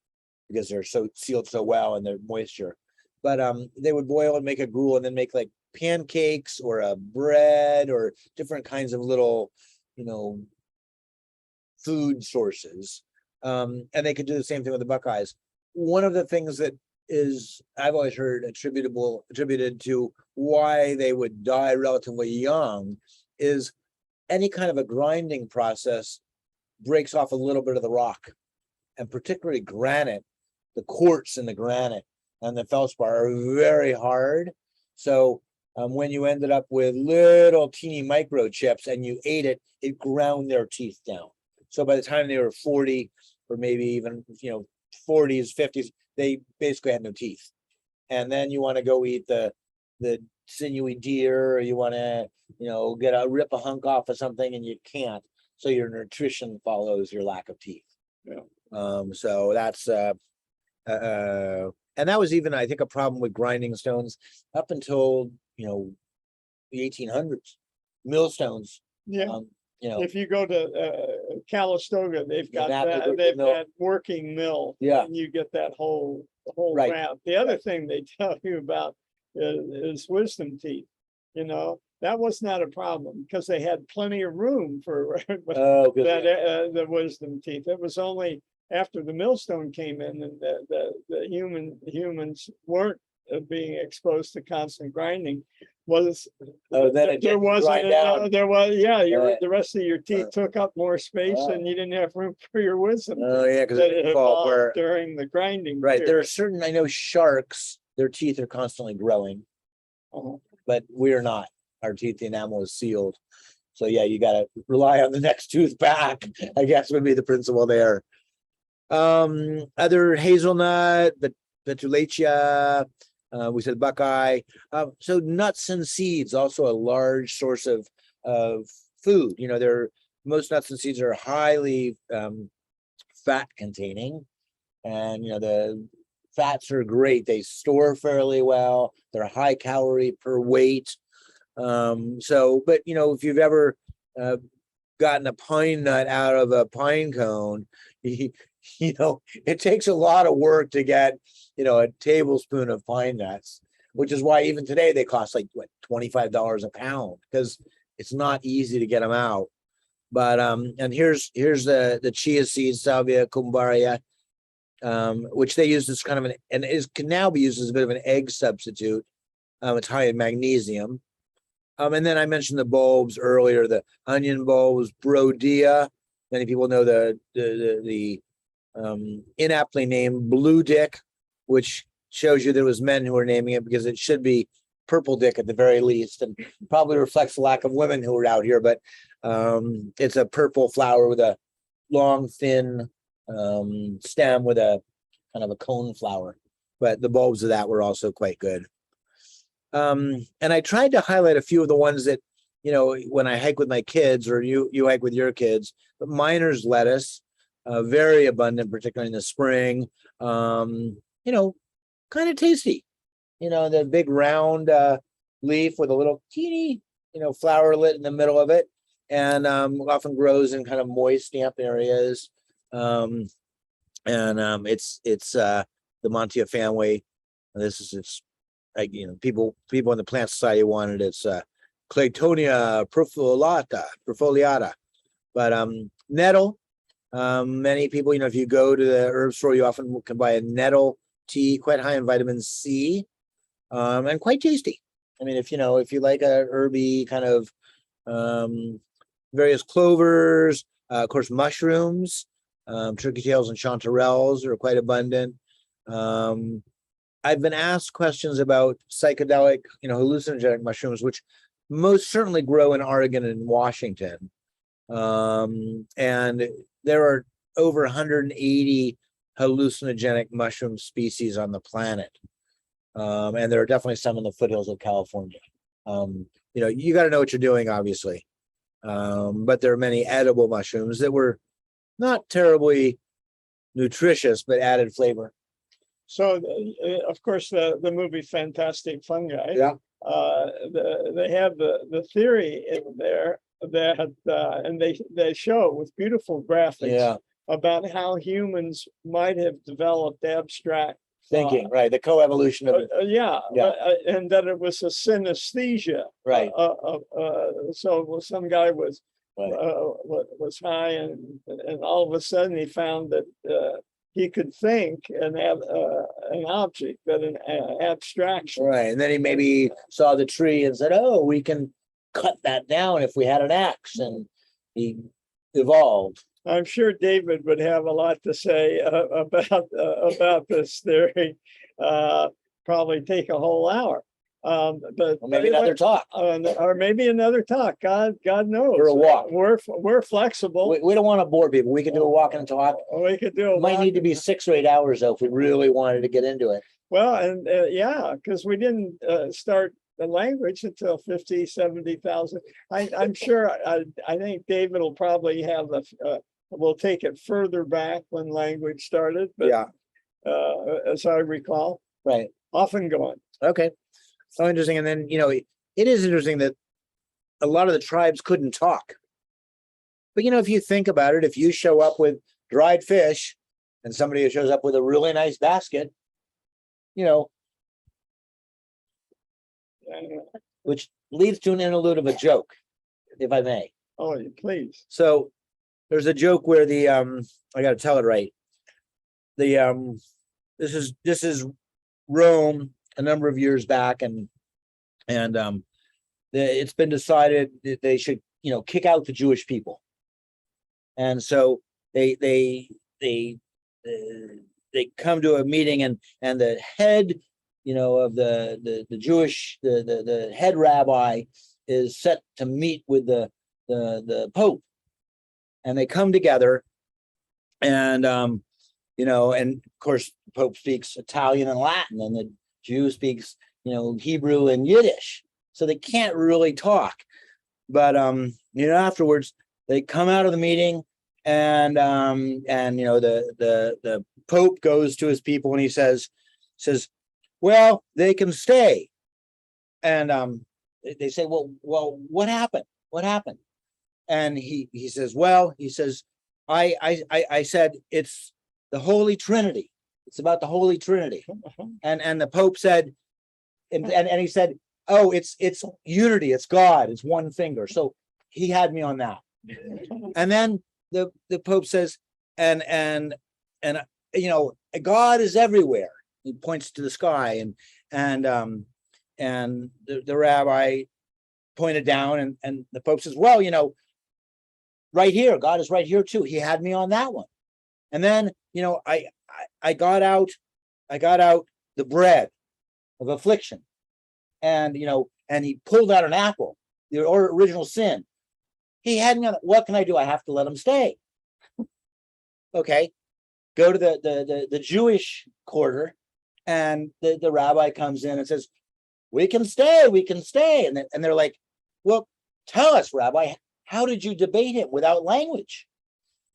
because they're so sealed so well and they're moisture. But they would boil and make a gruel and then make like pancakes or a bread or different kinds of little, food sources. And they could do the same thing with the buckeyes. One of the things that is, I've always heard attributed to why they would die relatively young is any kind of a grinding process breaks off a little bit of the rock, and particularly granite. The quartz in the granite and the feldspar are very hard. So when you ended up with little teeny microchips and you ate it, it ground their teeth down. So by the time they were 40, or maybe even 40s, 50s, they basically had no teeth. And then you want to go eat the sinewy deer, or you want to rip a hunk off of something, and you can't. So your nutrition follows your lack of teeth. Yeah. So that's and that was even, I think, a problem with grinding stones up until the 1800s. Millstones. Yeah. If you go to Calistoga, they've got they've got working mill. Yeah. And you get that whole Right. route. The other thing they tell you about is wisdom teeth. That was not a problem because they had plenty of room for the wisdom teeth. It was only after the millstone came in and the humans weren't being exposed to constant grinding. The rest of your teeth took up more space and you didn't have room for your wisdom. Oh yeah, because it evolved during the grinding. Right. period. There are certain, I know sharks, their teeth are constantly growing, but we're not. Our teeth, the enamel is sealed. So yeah, you got to rely on the next tooth back, I guess would be the principle there. Other hazelnut, betulaceae, we said buckeye. So nuts and seeds, also a large source of food. Most nuts and seeds are highly fat containing, and the fats are great. They store fairly well. They're high calorie per weight. But if you've ever gotten a pine nut out of a pine cone, it takes a lot of work to get a tablespoon of pine nuts, which is why even today they cost like $25 a pound, because it's not easy to get them out. But and here's the chia seeds, Salvia, Kumbaria, which they use as kind of can now be used as a bit of an egg substitute. It's high in magnesium. And then I mentioned the bulbs earlier, the onion bulbs, Brodia. Many people know the inaptly named Blue Dick, which shows you there was men who were naming it, because it should be Purple Dick at the very least, and probably reflects the lack of women who are out here. But it's a purple flower with a long, thin stem with a kind of a cone flower. But the bulbs of that were also quite good. And I tried to highlight a few of the ones that, when I hike with my kids, or you hike with your kids. But miner's lettuce, very abundant, particularly in the spring. Kind of tasty. The big round leaf with a little teeny, flowerlet in the middle of it, and often grows in kind of moist, damp areas. It's the Montia family. It's people in the plant society wanted it's Claytonia profoliata. But nettle, many people, if you go to the herb store, you often can buy a nettle tea, quite high in vitamin C, and quite tasty. I mean, if you like a herby kind of various clovers, of course, mushrooms, turkey tails and chanterelles are quite abundant. I've been asked questions about psychedelic, hallucinogenic mushrooms, which most certainly grow in Oregon and Washington. And there are over 180 hallucinogenic mushroom species on the planet. And there are definitely some in the foothills of California. You got to know what you're doing, obviously. But there are many edible mushrooms that were not terribly nutritious, but added flavor. So, of course, the movie Fantastic Fungi. Yeah. They have the theory in there that, and they show with beautiful graphics about how humans might have developed abstract thinking, right? The coevolution of and that it was a synesthesia, right? So some guy was Right. was high, and all of a sudden he found that he could think and have an object, but an abstraction. Right. And then he maybe saw the tree and said, oh, we can cut that down if we had an axe, and he evolved. I'm sure David would have a lot to say about this theory. Probably take a whole hour. But Or maybe another talk. or maybe another talk. God knows. Or a walk. We're flexible. We don't want to bore people. We can do a walk and talk. We could do It a might walk need to be 6 or 8 hours though if we really wanted to get into it. Well, and yeah, because we didn't start the language until 50, 70,000. I'm sure, I think David will probably have we'll take it further back when language started, but Yeah. As I recall, Right. often gone. Okay. So interesting. And then, it is interesting that a lot of the tribes couldn't talk. But, if you think about it, if you show up with dried fish and somebody shows up with a really nice basket, which leads to an interlude of a joke, if I may. Oh, please. So there's a joke where I got to tell it right. This is Rome a number of years back, and it's been decided that they should kick out the Jewish people, and so they come to a meeting, and the head of the Jewish the head rabbi is set to meet with the Pope, and they come together, and and of course the Pope speaks Italian and Latin, and the Jew speaks Hebrew and Yiddish, so they can't really talk. But afterwards they come out of the meeting, and the Pope goes to his people and he says, well, they can stay. And they say, well, what happened? What happened? And he says, I said it's the Holy Trinity. It's about the Holy Trinity. And the Pope said, and he said, oh, it's unity, it's God, it's one finger. So he had me on that. And then the Pope says, and God is everywhere. He points to the sky, and the rabbi pointed down, and the Pope says, well, right here, God is right here too. He had me on that one. And then I got out the bread of affliction, and he pulled out an apple, the original sin. He had me on. What can I do? I have to let him stay. Okay, go to the Jewish quarter, and the rabbi comes in and says, we can stay, and they're like, well, tell us, Rabbi, how did you debate him without language?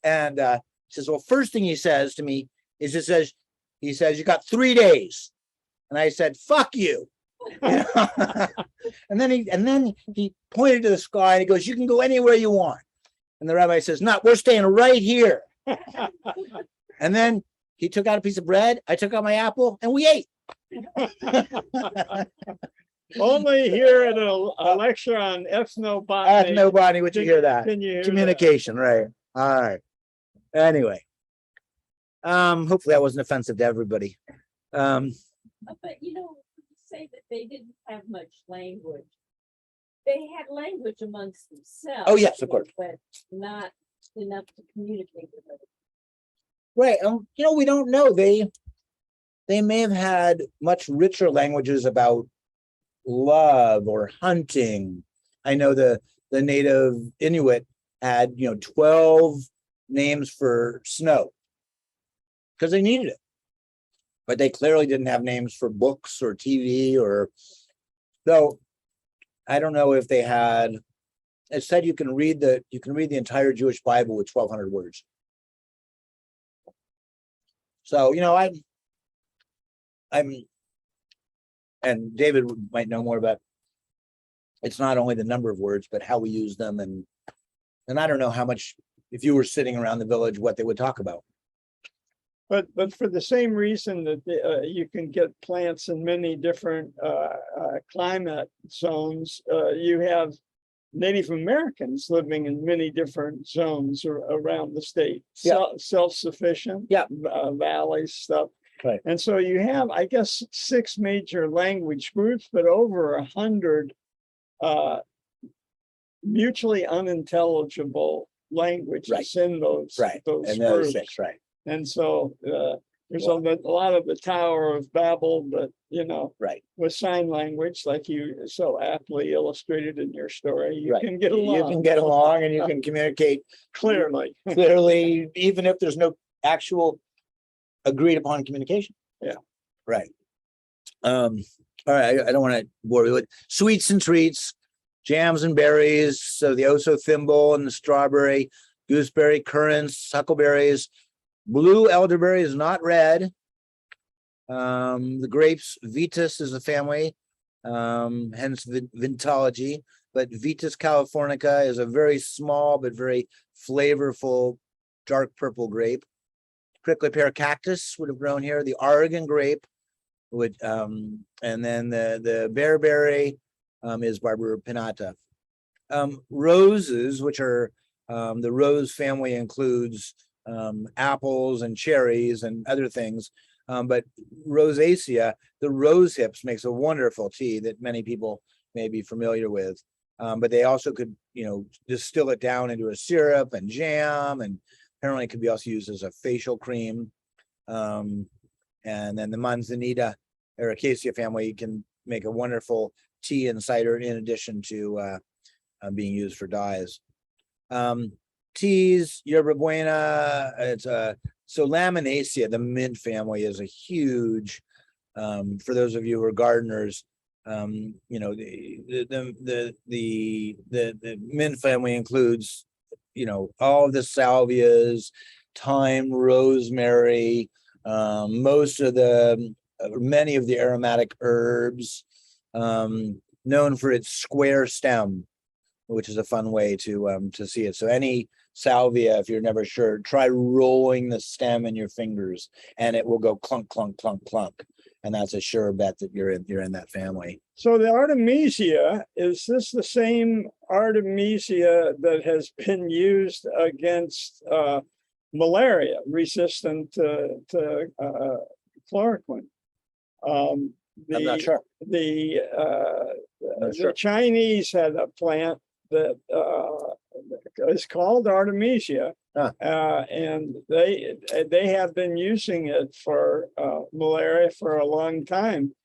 And he says, well, first thing he says to me is he says you got 3 days, and I said, fuck you. And then he pointed to the sky and he goes, you can go anywhere you want. And the rabbi says, no, we're staying right here. And then he took out a piece of bread, I took out my apple, and we ate. Only here at a lecture on ethnobotany. Ethnobotany, would you hear that? Can you hear Communication, right? All right. Anyway, hopefully that wasn't offensive to everybody. But you say that they didn't have much language. They had language amongst themselves. Oh yes, of course. But not enough to communicate with them. Right. We don't know. They may have had much richer languages about love or hunting. I know the native Inuit had 12 names for snow because they needed it, but they clearly didn't have names for books or TV or. Though I don't know if they had. It said you can read the entire Jewish Bible with 1,200 words. So I'm, and David might know more about. It's not only the number of words, but how we use them, and I don't know how much. If you were sitting around the village, what they would talk about. But for the same reason that you can get plants in many different climate zones, you have Native Americans living in many different zones around the state, Yeah. self-sufficient, Yeah. Valleys, stuff. Right. And so you have, I guess, 6 major language groups, but over 100 mutually unintelligible languages in those Right. those And those groups. 6, right. And so there's a lot of the Tower of Babel, but Right. with sign language, like you so aptly illustrated in your story, you Right. can get You along can get along and you can communicate clearly. clearly, even if there's no actual agreed upon communication. Yeah. Right. All right. I don't want to bore you with sweets and treats, jams and berries. So the oso thimble and the strawberry, gooseberry, currants, huckleberries, blue elderberry is not red. The grapes, Vitis is a family, hence vintology, but Vitis californica is a very small but very flavorful dark purple grape. Prickly pear cactus would have grown here. The Oregon grape would, and then the bearberry is Barbara pinnata. Roses, which are the rose family, includes apples and cherries and other things. But rosacea, the rose hips, makes a wonderful tea that many people may be familiar with. But they also could, distill it down into a syrup and jam, and apparently it could be also used as a facial cream. And then the Manzanita Ericaceae family can make a wonderful tea and cider in addition to being used for dyes. Teas, yerba buena, so Laminaceae, the mint family, is a huge, for those of you who are gardeners, the mint family includes, all of the salvias, thyme, rosemary, many of the aromatic herbs, known for its square stem, which is a fun way to see it. So any salvia, if you're never sure, try rolling the stem in your fingers and it will go clunk, clunk, clunk, clunk. And that's a sure bet that you're in that family. So the Artemisia, is this the same Artemisia that has been used against malaria, resistant to chloroquine? I'm not sure. The sure. Chinese had a plant that is called Artemisia, and they have been using it for malaria for a long time,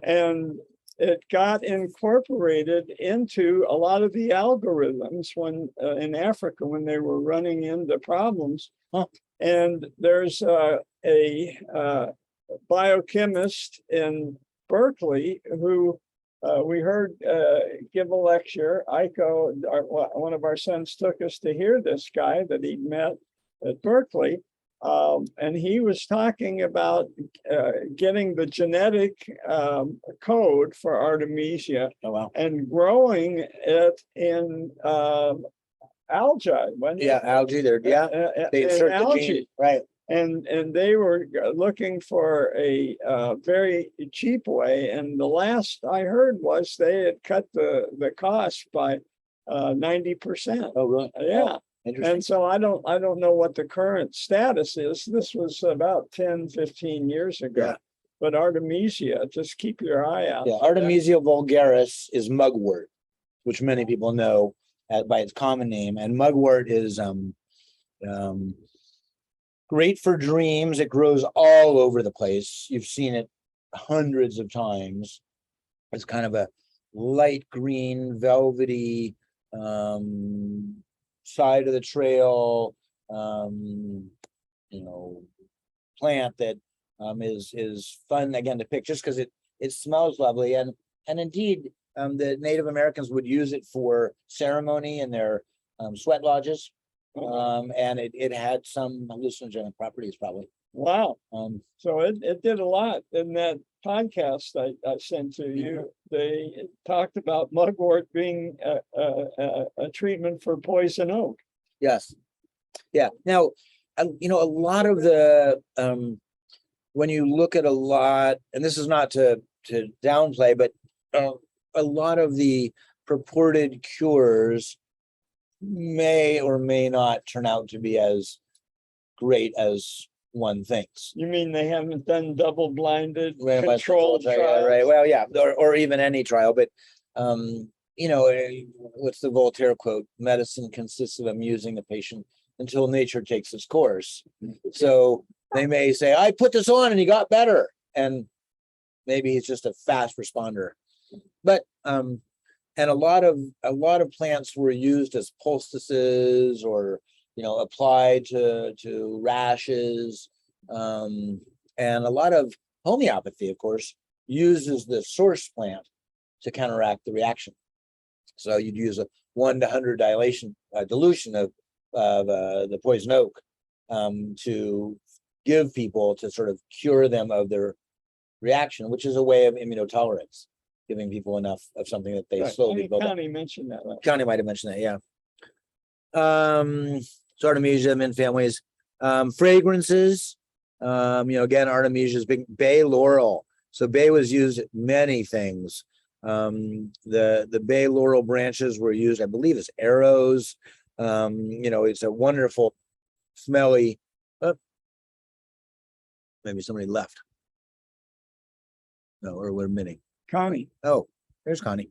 and it got incorporated into a lot of the algorithms when in Africa when they were running into problems. And there's a biochemist in Berkeley who we heard give a lecture. Iko, one of our sons, took us to hear this guy that he met at Berkeley. And he was talking about getting the genetic code for Artemisia and growing it in algae. Algae there. They insert the gene, right? And they were looking for a very cheap way. And the last I heard was they had cut the cost by 90%. Oh, really? Yeah. Oh, interesting. And so I don't know what the current status is. This was about 10, 15 years ago. Yeah. But Artemisia, just keep your eye out. Yeah, Artemisia vulgaris is mugwort, which many people know by its common name. And mugwort is great for dreams. It grows all over the place. You've seen it hundreds of times. It's kind of a light green, velvety side of the trail, plant that is fun again to pick just because it smells lovely. And indeed, the Native Americans would use it for ceremony in their sweat lodges. And it had some hallucinogenic properties, probably. Wow. So it did a lot in that podcast I sent to you. They talked about mugwort being a treatment for poison oak. Yes. Yeah. Now, a lot of the when you look at a lot, and this is not to downplay, but a lot of the purported cures may or may not turn out to be as great as one thinks. You mean they haven't done double-blinded Randomized controlled trial, trials? right? Well, yeah, or even any trial, but you know, what's the Voltaire quote? Medicine consists of amusing the patient until nature takes its course. So they may say, I put this on and he got better. And maybe he's just a fast responder. But and a lot of plants were used as poultices or, you know, applied to rashes. And a lot of homeopathy, of course, uses the source plant to counteract the reaction. So you'd use a 1 to 100 dilution of the poison oak to give people to sort of cure them of their reaction, which is a way of immunotolerance, giving people enough of something that they Right. slowly build up. Connie mentioned that. Connie might have mentioned that, yeah. So Artemisia, mint families, fragrances. You know, again, Artemisia is big. Bay laurel. So bay was used at many things. The bay laurel branches were used, I believe, as arrows. You know, it's a wonderful, smelly. Maybe somebody left. No, or we're mini. Connie. Oh, there's Connie.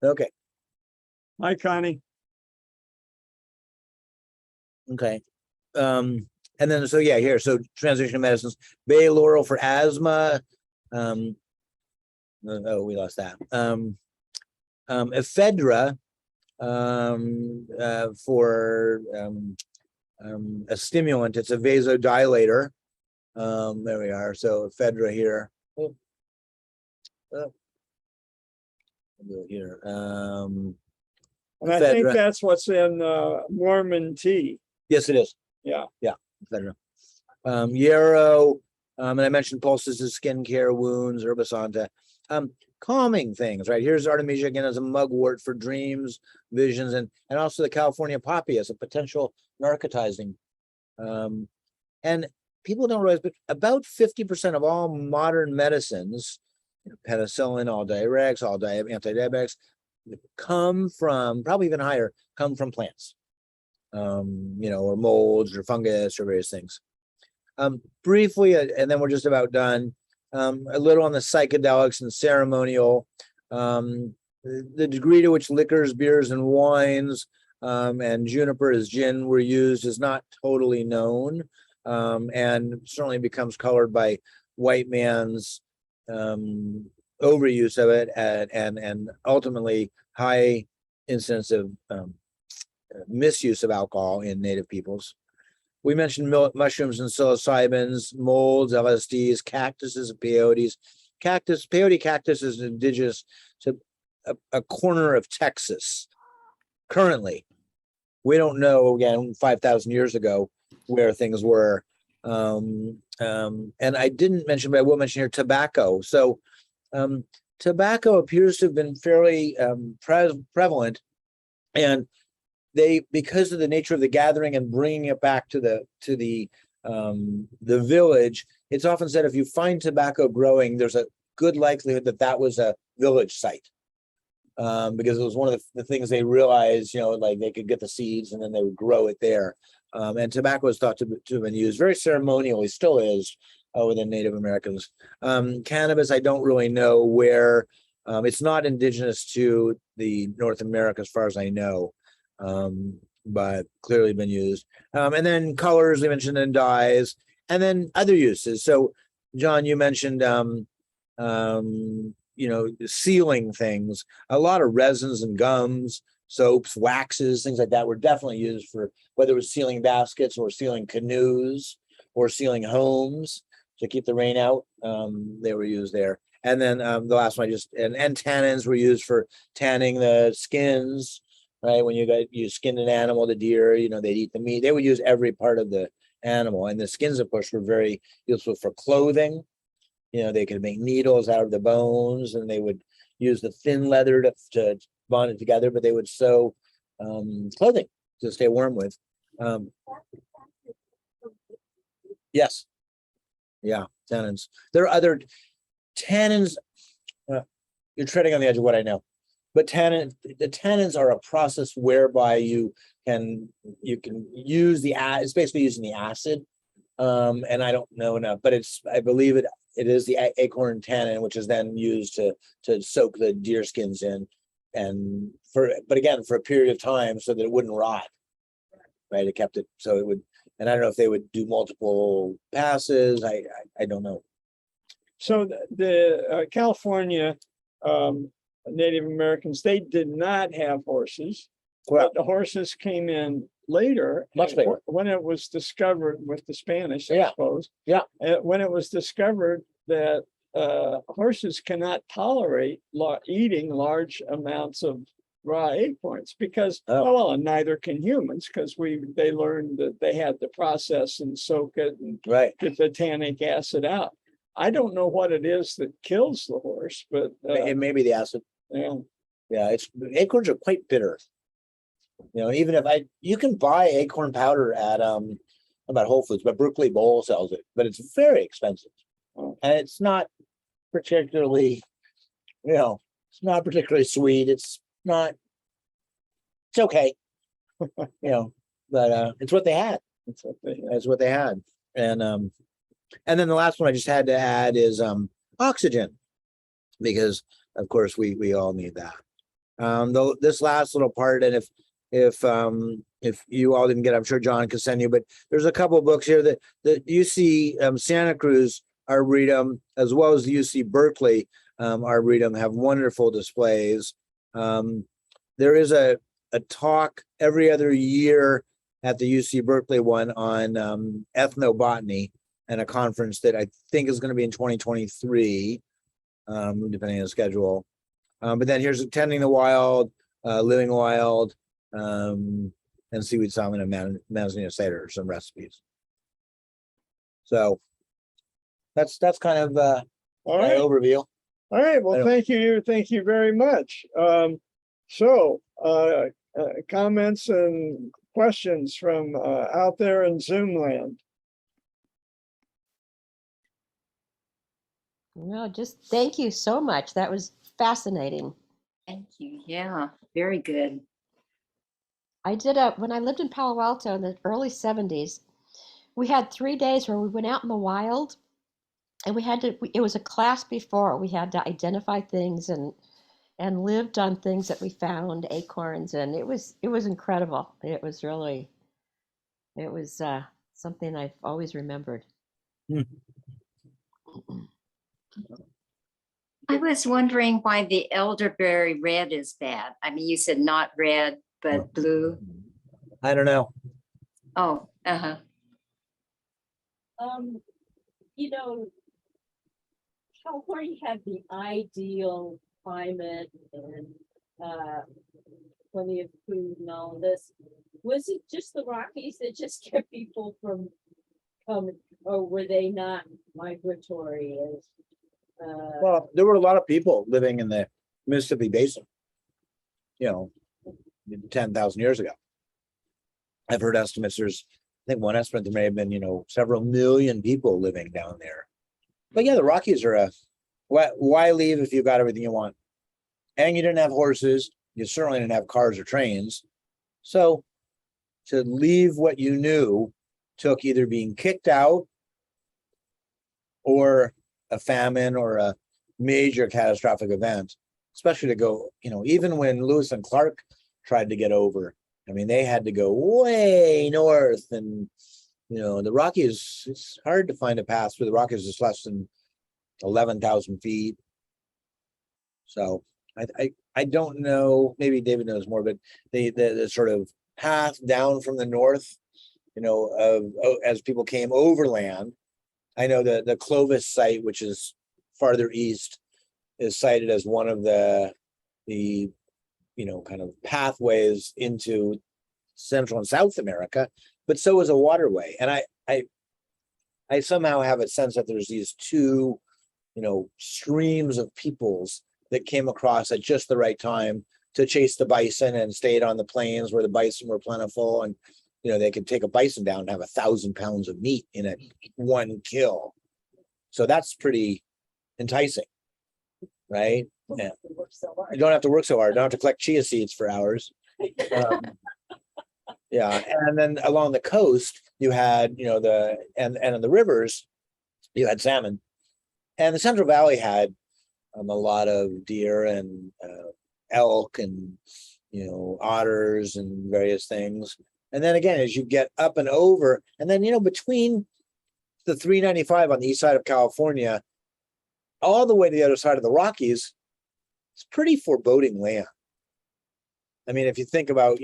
Okay. Hi, Connie. Okay. And then, so yeah, here, so transition medicines, bay laurel for asthma. Oh, we lost that. Ephedra for a stimulant. It's a vasodilator. There we are. So ephedra here. Here. And I think ephedra. that's what's in Mormon tea. Yes, it is. Yeah. Yeah, ephedra. Yarrow. And I mentioned poultices, skincare, wounds, herbicida, calming things, right? Here's Artemisia again as a mugwort for dreams, visions, and also the California poppy as a potential narcotizing. And people don't realize, but about 50% of all modern medicines, you know, penicillin, all diuretics, all antidiabetics, come from, probably even higher, come from plants, you know, or molds or fungus or various things. Briefly, and then we're just about done, a little on the psychedelics and ceremonial, the degree to which liquors, beers, and wines, and juniper as gin were used is not totally known, and certainly becomes colored by white man's overuse of it, and ultimately high incidence of misuse of alcohol in native peoples. We mentioned mushrooms and psilocybins, molds, LSDs, cactuses, and peyotes. Peyote cactus is indigenous to a corner of Texas. Currently, we don't know, again, 5,000 years ago, where things were. And I didn't mention, but I will mention here, tobacco. So tobacco appears to have been fairly prevalent, and because of the nature of the gathering and bringing it back to the village, it's often said if you find tobacco growing, there's a good likelihood that was a village site, because it was one of the things they realized, you know, like they could get the seeds and then they would grow it there. And tobacco is thought to have been used very ceremonially, still is, within Native Americans. Cannabis, I don't really know where. It's not indigenous to the North America, as far as I know. But clearly been used. And then colors we mentioned, and dyes, and then other uses. So John, you mentioned you know, sealing things. A lot of resins and gums, soaps, waxes, things like that were definitely used for whether it was sealing baskets or sealing canoes or sealing homes to keep the rain out. They were used there. And then the last one, and tannins were used for tanning the skins. Right, when you skinned an animal, the deer, you know, they'd eat the meat. They would use every part of the animal, and the skins, of course, were very useful for clothing. You know, they could make needles out of the bones, and they would use the thin leather to bond it together. But they would sew clothing to stay warm with. Yes, yeah, tannins. There are other tannins. you're treading on the edge of what I know. But the tannins are a process whereby you can use it's basically using the acid. And I don't know enough, but I believe it is the acorn tannin, which is then used to soak the deer skins in, but again, for a period of time so that it wouldn't rot. Right, it kept it so it would, and I don't know if they would do multiple passes. I don't know. So the California Native Americans, they did not have horses. Well, The horses came in later. Much later. When it was discovered with the Spanish, I Yeah. suppose. Yeah. When it was discovered that horses cannot tolerate eating large amounts of raw acorns because, and neither can humans, because they learned that they had to process and soak it and right. get the tannic acid out. I don't know what it is that kills the horse, but It may be the acid. yeah. Yeah, acorns are quite bitter. Even if you can buy acorn powder at about Whole Foods, but Berkeley Bowl sells it, but it's very expensive. Oh. And it's not particularly, it's not particularly sweet. It's okay. But it's what they had. That's what they had. And then the last one I just had to add is oxygen, because of course we all need that. Though this last little part, and if you all didn't get, I'm sure John can send you, but there's a couple of books here that UC Santa Cruz Arboretum, as well as the UC Berkeley Arboretum, have wonderful displays. There is a talk every other year at the UC Berkeley one on ethnobotany, and a conference that I think is going to be in 2023, depending on the schedule. But then here's Tending the Wild, Living Wild, and Seaweed Salmon and Manzanita cider, some recipes. So that's kind of All my right. overview. All right. Well, thank you. Thank you very much. So comments and questions from out there in Zoom land. No, just thank you so much. That was fascinating. Thank you. Yeah, very good. I did when I lived in Palo Alto in the early 70s, we had 3 days where we went out in the wild, and it was a class before. We had to identify things and lived on things that we found, acorns, and it was incredible. It was something I've always remembered. I was wondering why the elderberry red is bad. I mean, you said not red, but blue. I don't know. Oh, uh-huh. California had the ideal climate and plenty of food and all of this. Was it just the Rockies that just kept people from coming, or were they not migratory as Well, there were a lot of people living in the Mississippi Basin, 10,000 years ago. I've heard estimates. I think one estimate there may have been, several million people living down there. But yeah, the Rockies are why leave if you got everything you want? And you didn't have horses. You certainly didn't have cars or trains. So to leave what you knew took either being kicked out or a famine or a major catastrophic event, especially to go, even when Lewis and Clark tried to get over, I mean, they had to go way north, and, the Rockies, it's hard to find a path through the Rockies. It's less than 11,000 feet. So I don't know, maybe David knows more, but the sort of path down from the north, as people came overland. I know the Clovis Site, which is farther east, is cited as one of the kind of pathways into Central and South America, but so is a waterway. And I somehow have a sense that there's these two, streams of peoples that came across at just the right time to chase the bison and stayed on the plains where the bison were plentiful, and they could take a bison down and have 1,000 pounds of meat in one kill. So that's pretty enticing. right? Don't Yeah. have to work so hard. You don't have to work so hard. You don't have to collect chia seeds for hours. Um, yeah, and then along the coast, you had, and in the rivers, you had salmon, and the Central Valley had a lot of deer and elk and otters and various things. And then again, as you get up and over, and then between the 395 on the east side of California, all the way to the other side of the Rockies, it's pretty foreboding land. I mean, if you think about,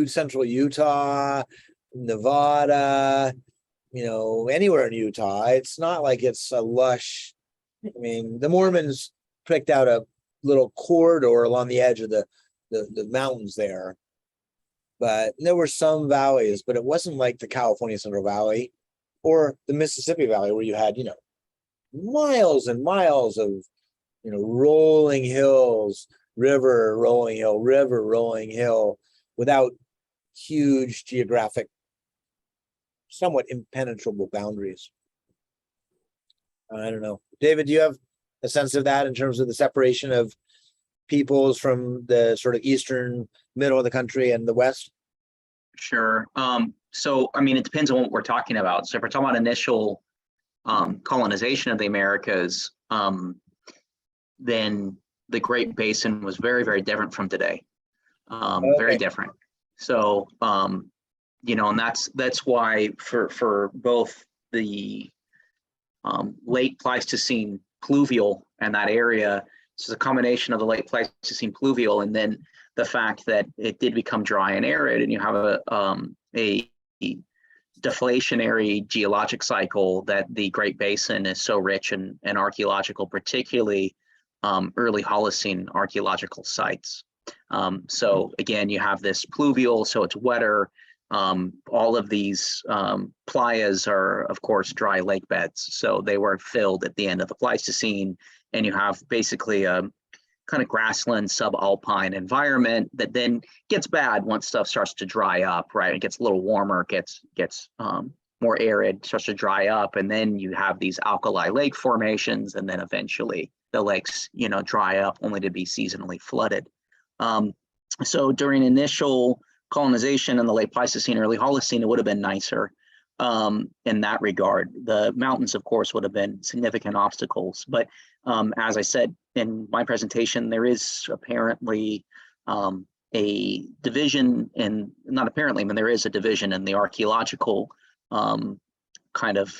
central Utah, Nevada, anywhere in Utah, it's not like it's a lush. I mean, the Mormons picked out a little corridor along the edge of the mountains there, but there were some valleys, but it wasn't like the California Central Valley or the Mississippi Valley, where you had, miles and miles of, rolling hills, river, rolling hill, without huge geographic, somewhat impenetrable boundaries. I don't know. David, do you have a sense of that in terms of the separation of peoples from the sort of eastern middle of the country and the west? Sure. So, I mean, it depends on what we're talking about. So if we're talking about initial colonization of the Americas, then the Great Basin was very, very different from today. Very different. So, and that's why for both the late Pleistocene pluvial and that area, this is a combination of the late Pleistocene pluvial and then the fact that it did become dry and arid, and you have a deflationary geologic cycle that the Great Basin is so rich in archaeological, particularly early Holocene archaeological sites. So again, you have this pluvial, so it's wetter. All of these playas are, of course, dry lake beds. So they were filled at the end of the Pleistocene, and you have basically a kind of grassland subalpine environment that then gets bad once stuff starts to dry up, right? It gets a little warmer, gets more arid, starts to dry up, and then you have these alkali lake formations, and then eventually the lakes, dry up only to be seasonally flooded. So during initial colonization in the late Pleistocene, early Holocene, it would have been nicer in that regard. The mountains, of course, would have been significant obstacles. But as I said in my presentation, there is apparently a division in, not apparently, but there is a division in the archaeological kind of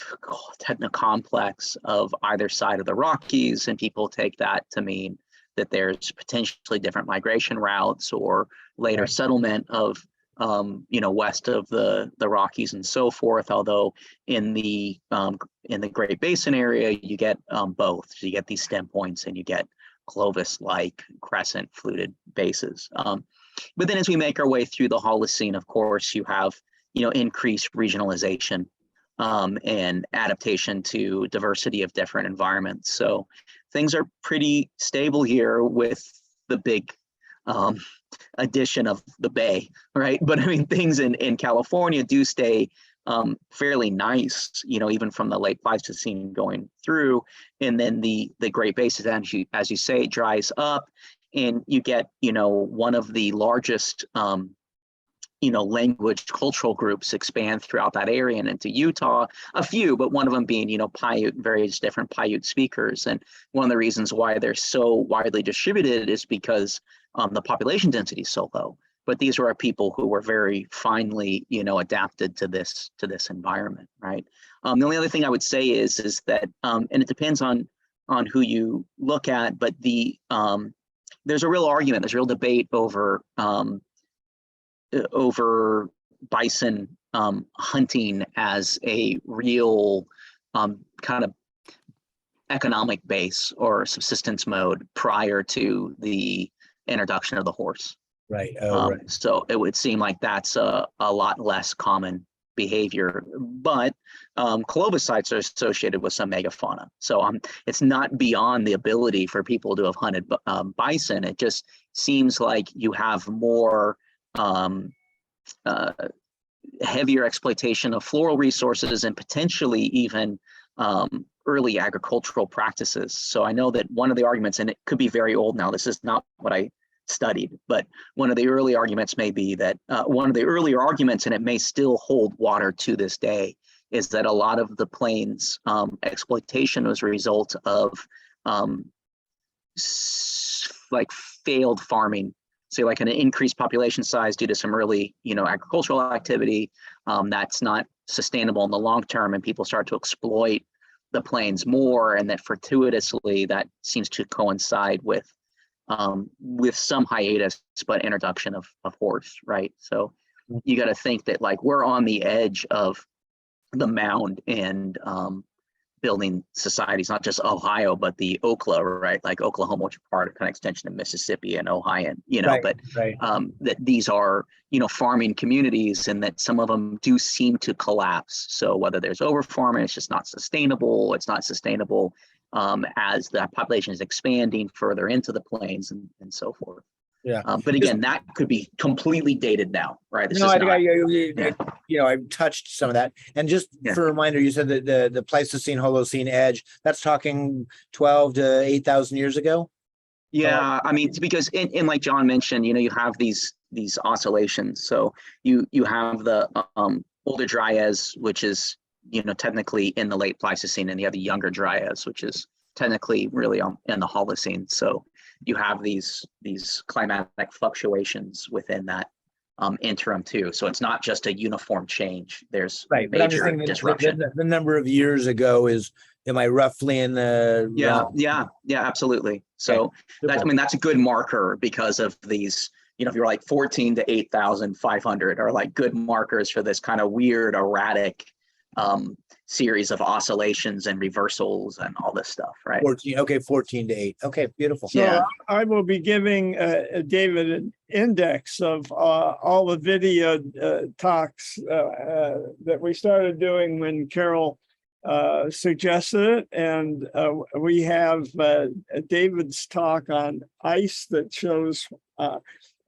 technocomplex of either side of the Rockies, and people take that to mean that there's potentially different migration routes or later settlement of west of the Rockies and so forth. Although in the Great Basin area, you get both. So you get these stem points and you get Clovis-like crescent fluted bases. But then as we make our way through the Holocene, of course, you have increased regionalization and adaptation to diversity of different environments. So things are pretty stable here with the big addition of the Bay, right? But I mean, things in California do stay fairly nice, even from the late Pleistocene going through, and then the Great Basin, as you say, dries up, and you get one of the largest language cultural groups expand throughout that area and into Utah, a few, but one of them being, Paiute, various different Paiute speakers. And one of the reasons why they're so widely distributed is because the population density is so low. But these are people who were very finely, adapted to this environment, right? The only other thing I would say is that, and it depends on who you look at, but there's a real argument, there's a real debate over bison hunting as a real kind of economic base or subsistence mode prior to the introduction of the horse. Right. So it would seem like that's a lot less common behavior, but Clovis sites are associated with some megafauna. So it's not beyond the ability for people to have hunted bison. It just seems like you have more heavier exploitation of floral resources and potentially even early agricultural practices. So I know that one of the arguments, and it could be very old now, this is not what I studied, but one of the early arguments may be that one of the earlier arguments, and it may still hold water to this day, is that a lot of the plains exploitation was a result of like failed farming. So like an increased population size due to some early, agricultural activity that's not sustainable in the long term, and people start to exploit the plains more, and that fortuitously that seems to coincide with some hiatus, but introduction of horse, right? So you got to think that like we're on the edge of the mound and building societies, not just Ohio, but the Oklahoma, right? Like Oklahoma, which is part of kind of extension of Mississippi and Ohio, Right, but right. that these are, farming communities, and that some of them do seem to collapse. So whether there's over farming, it's just not sustainable. It's not sustainable as the population is expanding further into the plains and so forth. Yeah. But again, that could be completely dated now, right? This No, is I think not, I've touched some of that. And just Yeah. for a reminder, you said that the Pleistocene Holocene edge, that's talking 12 to 8,000 years ago. yeah, I mean, because in like John mentioned, you have these oscillations. So you have the older Dryas, which is technically in the late Pleistocene, and you have the younger Dryas, which is technically really in the Holocene. So you have these climatic fluctuations within that interim too. So it's not just a uniform change. There's Right. But I'm just major saying disruption. the number of years ago am I roughly in the Yeah, absolutely. So that's a good marker because of these, if you're like 14 to 8,500 are like good markers for this kind of weird, erratic series of oscillations and reversals and all this stuff, right? 14 to 8. Okay, beautiful. So Yeah. I will be giving David an index of all the video talks that we started doing when Carol suggested it. And we have David's talk on ice that shows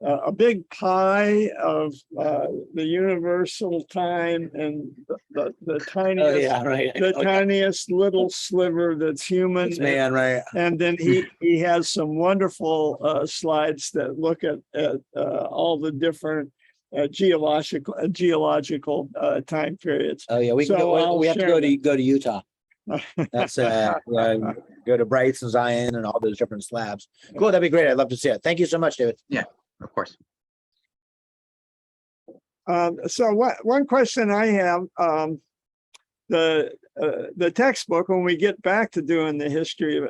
a big pie of the universal time and the tiniest, tiniest little sliver that's human. Man, right. And then he has some wonderful slides that look at all the different geological time periods. Oh yeah, we have to go to Utah. That's go to Bryce and Zion and all those different slabs. Cool, that'd be great. I'd love to see it. Thank you so much, David. Yeah, of course. So one question I have, the textbook, when we get back to doing the history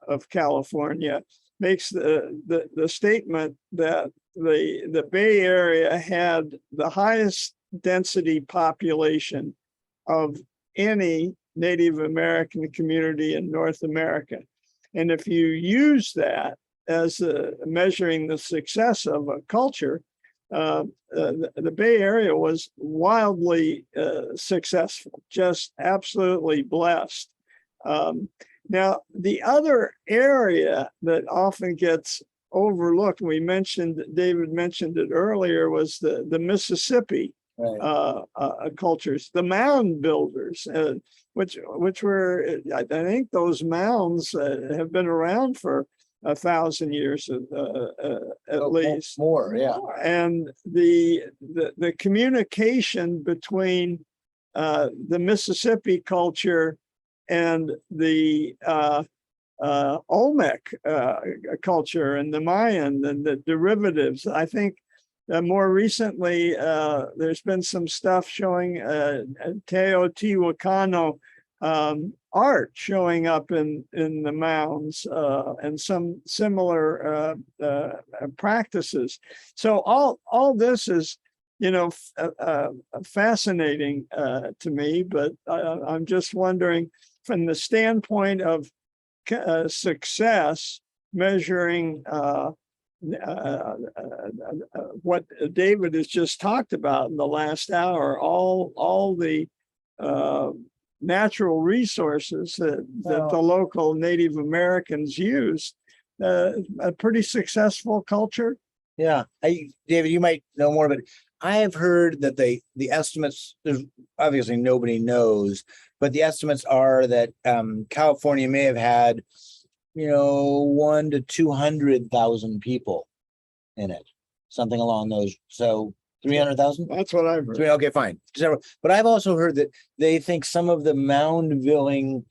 of California, makes the statement that the Bay Area had the highest density population of any Native American community in North America. And if you use that as measuring the success of a culture, the Bay Area was wildly successful, just absolutely blessed. Now, the other area that often gets overlooked, David mentioned it earlier, was the Mississippi cultures, the mound builders, which were, I think those mounds have been around for 1,000 years at least. More, yeah. And the communication between the Mississippi culture and the Olmec culture and the Mayan and the derivatives, I think more recently there's been some stuff showing Teotihuacano art showing up in the mounds and some similar practices. So all this is, fascinating to me, but I'm just wondering from the standpoint of success, measuring what David has just talked about in the last hour, all the natural resources that the local Native Americans used, a pretty successful culture. Yeah, David, you might know more, but I have heard that the estimates, there's obviously nobody knows, but the estimates are that California may have had, 1 to 200,000 people in it, something along those. So 300,000. That's what I've heard. Okay, fine. But I've also heard that they think some of the mound building,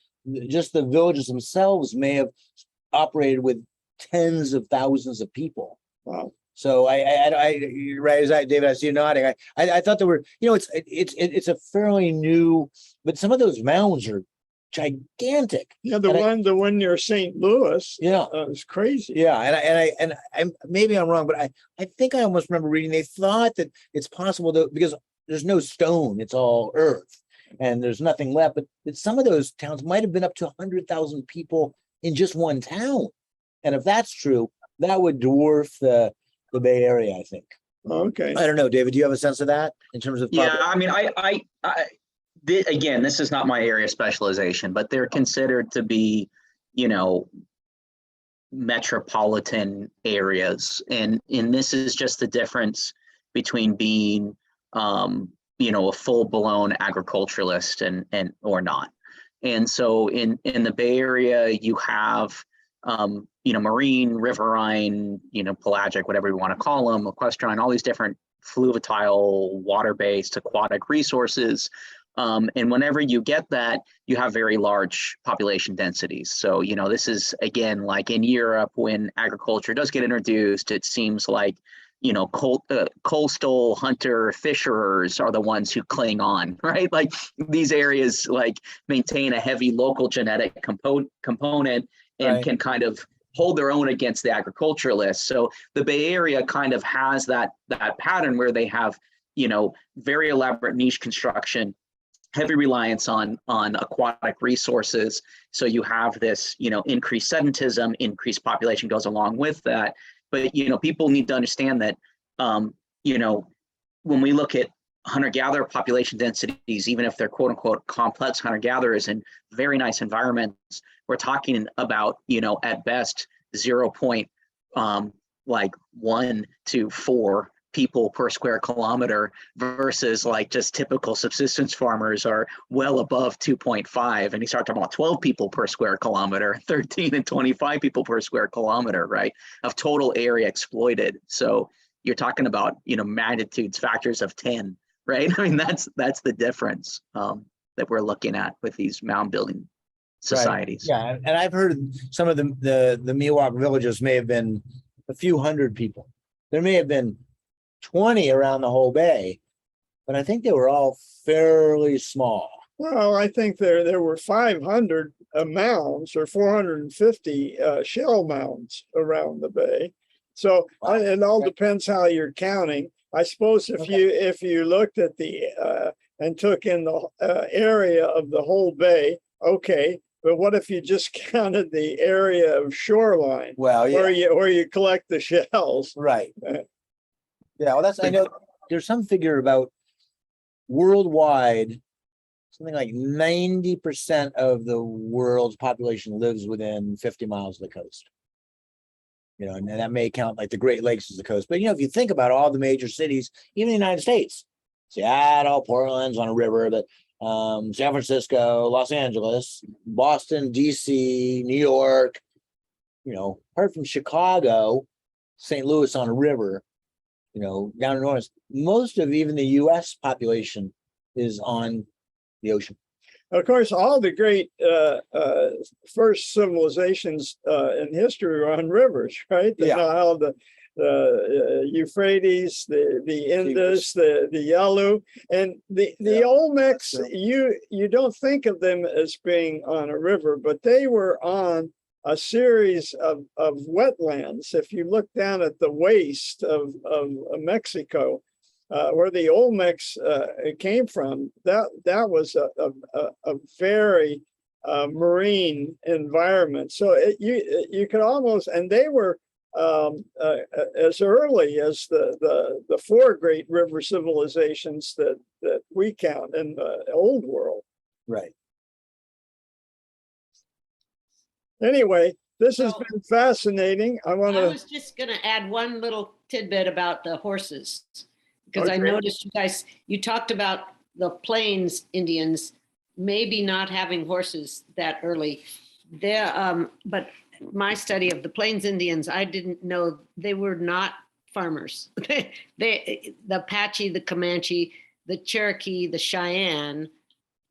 just the villages themselves, may have operated with tens of thousands of people. Wow. So you're right, David, I see you nodding. I thought there were, it's a fairly new, but some of those mounds are gigantic. Yeah, the one near St. Louis. Yeah. It's crazy. Yeah, and I maybe I'm wrong, but I think I almost remember reading they thought that it's possible that because there's no stone, it's all earth, and there's nothing left. But that some of those towns might have been up to 100,000 people in just one town, and if that's true, that would dwarf the Bay Area, I think. Okay. I don't know, David. Do you have a sense of that in terms of? Yeah, I mean, again, this is not my area of specialization, but they're considered to be, metropolitan areas, and this is just the difference between being, a full-blown agriculturalist and or not. And so in the Bay Area, you have, marine, riverine, pelagic, whatever you want to call them, equestrine, all these different fluviatile, water-based, aquatic resources. And whenever you get that, you have very large population densities. So, this is, again, like in Europe, when agriculture does get introduced, it seems like, coastal hunter fisherers are the ones who cling on, right? Like these areas like maintain a heavy local genetic component and Right. can kind of hold their own against the agriculturalists. So the Bay Area kind of has that pattern where they have, very elaborate niche construction, heavy reliance on aquatic resources. So you have this, increased sedentism, increased population goes along with that. But, people need to understand that, when we look at hunter-gatherer population densities, even if they're quote unquote complex hunter-gatherers in very nice environments, we're talking about, at best 0.1 to 4 people per square kilometer versus like just typical subsistence farmers are well above 2.5. And you start talking about 12 people per square kilometer, 13 and 25 people per square kilometer, right? Of total area exploited. So you're talking about, magnitudes, factors of 10, right? I mean, that's the difference that we're looking at with these mound building societies. Right. Yeah, and I've heard some of the Miwok villages may have been a few hundred people. There may have been 20 around the whole bay, but I think they were all fairly small. Well, I think there were 500 mounds or 450 shell mounds around the bay. So Wow. it all depends how you're counting. I suppose if you looked at the and took in the area of the whole bay, okay. But what if you just counted the area of shoreline? Well, yeah. Or you collect the shells? Right. Yeah, well, I know there's some figure about worldwide, something like 90% of the world's population lives within 50 miles of the coast. And that may count like the Great Lakes as the coast. But, if you think about all the major cities, even the United States, Seattle, Portland's on a river, but San Francisco, Los Angeles, Boston, DC, New York, apart from Chicago, St. Louis on a river, down in North, most of even the US population is on the ocean. Of course, all the great first civilizations in history were on rivers, right? The Nile, the Euphrates, the Indus, the Yalu, and the Olmecs. You don't think of them as being on a river, but they were on a series of wetlands. If you look down at the waste of Mexico, where the Olmecs came from, that was a very marine environment. So you could almost, and they were as early as the 4 great river civilizations that we count in the old world. Right. Anyway, this has So- been fascinating. I want I to. was just gonna add one little tidbit about the horses. Because I Okay. noticed you guys, you talked about the Plains Indians maybe not having horses that early. But my study of the Plains Indians, I didn't know they were not farmers. The Apache, the Comanche, the Cherokee, the Cheyenne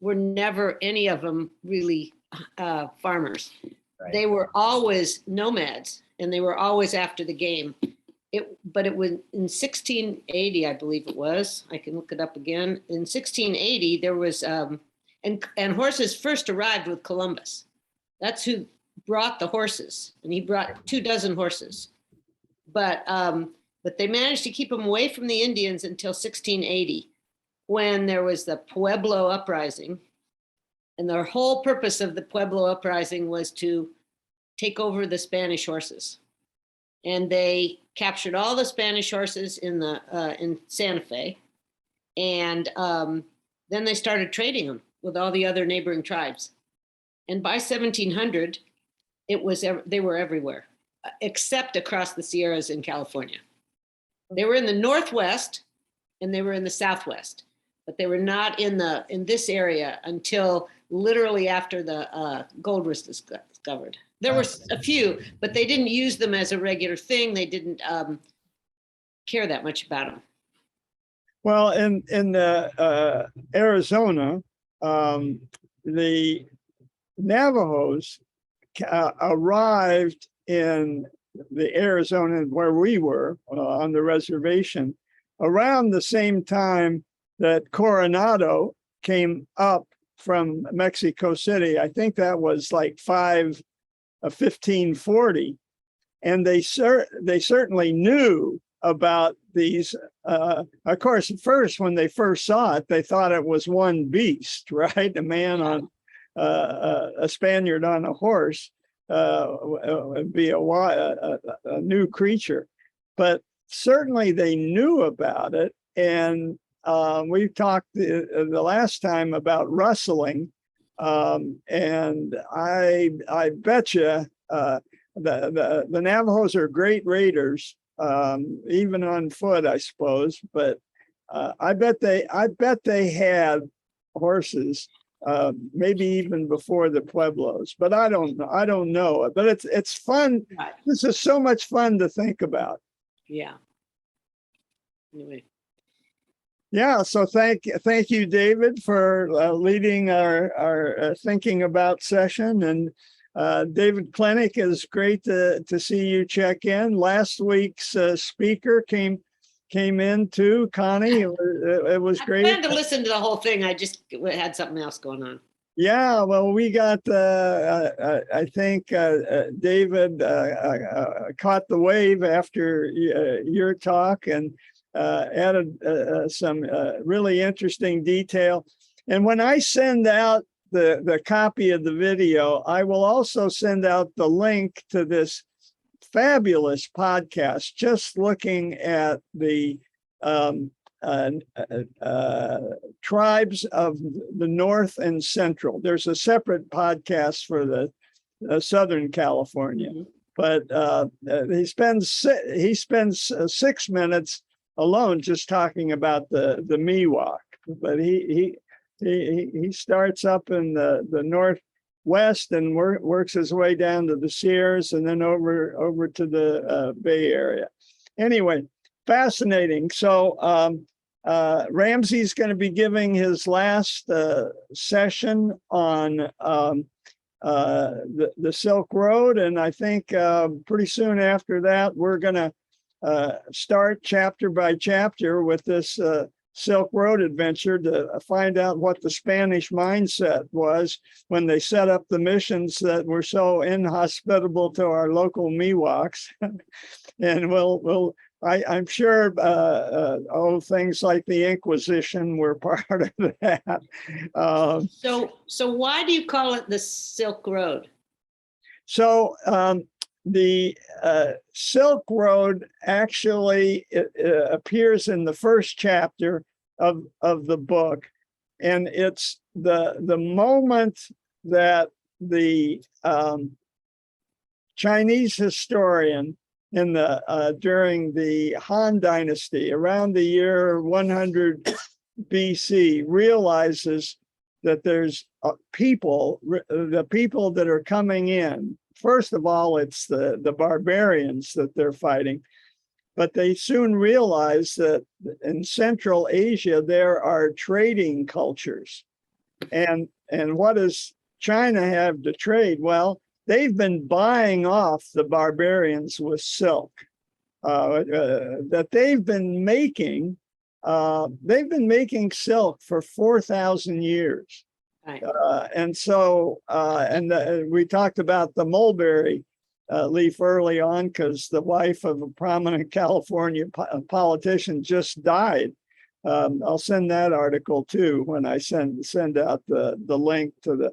were never any of them really farmers. Right. They were always nomads and they were always after the game. But it was in 1680, I believe it was. I can look it up again. In 1680, there was, and horses first arrived with Columbus. That's who brought the horses, and he brought 24 horses. But they managed to keep them away from the Indians until 1680, when there was the Pueblo Uprising. And the whole purpose of the Pueblo Uprising was to take over the Spanish horses. And they captured all the Spanish horses in Santa Fe. And then they started trading them with all the other neighboring tribes. And by 1700, they were everywhere, except across the Sierras in California. They were in the Northwest and they were in the Southwest, but they were not in this area until literally after the gold was discovered. There were a few, but they didn't use them as a regular thing. They didn't care that much about them. Well, in Arizona, the Navajos arrived in the Arizona where we were on the reservation around the same time that Coronado came up from Mexico City. I think that was like 1540, and they certainly knew about these. Of course, at first, when they first saw it, they thought it was one beast, right? A man on a Spaniard on a horse would be a new creature, but certainly they knew about it. And we talked the last time about rustling. And I bet you the Navajos are great raiders, even on foot, I suppose. But I bet they had horses, maybe even before the Pueblos. But I don't know. But it's fun. Right. This is so much fun to think about. Yeah. Anyway. Yeah, so thank you, David, for leading our thinking about session. And David Clinnick, is great to see you check in. Last week's speaker came in too, Connie. It was I great. planned to listen to the whole thing. I just had something else going on. Yeah, well, we got, I think David caught the wave after your talk and added some really interesting detail. And when I send out the copy of the video, I will also send out the link to this fabulous podcast, just looking at the tribes of the North and Central. There's a separate podcast for the Southern California, but he spends 6 minutes alone just talking about the Miwok. But he starts up in the Northwest and works his way down to the Sierras and then over to the Bay Area. Anyway, fascinating. So Ramsey's going to be giving his last session on the Silk Road, and I think pretty soon after that we're going to start chapter by chapter with this Silk Road adventure to find out what the Spanish mindset was when they set up the missions that were so inhospitable to our local Miwoks. And I'm sure things like the Inquisition were part of that. So why do you call it the Silk Road? So the Silk Road actually appears in the first chapter of the book, and it's the moment that the Chinese historian in the during the Han Dynasty around the year 100 BC realizes that there's the people that are coming in. First of all, it's the barbarians that they're fighting, but they soon realize that in Central Asia there are trading cultures, and what does China have to trade? Well, they've been buying off the barbarians with silk that they've been making. They've been making silk for 4,000 years. Right. And so, we talked about the mulberry leaf early on because the wife of a prominent California politician just died. I'll send that article too when I send out the link to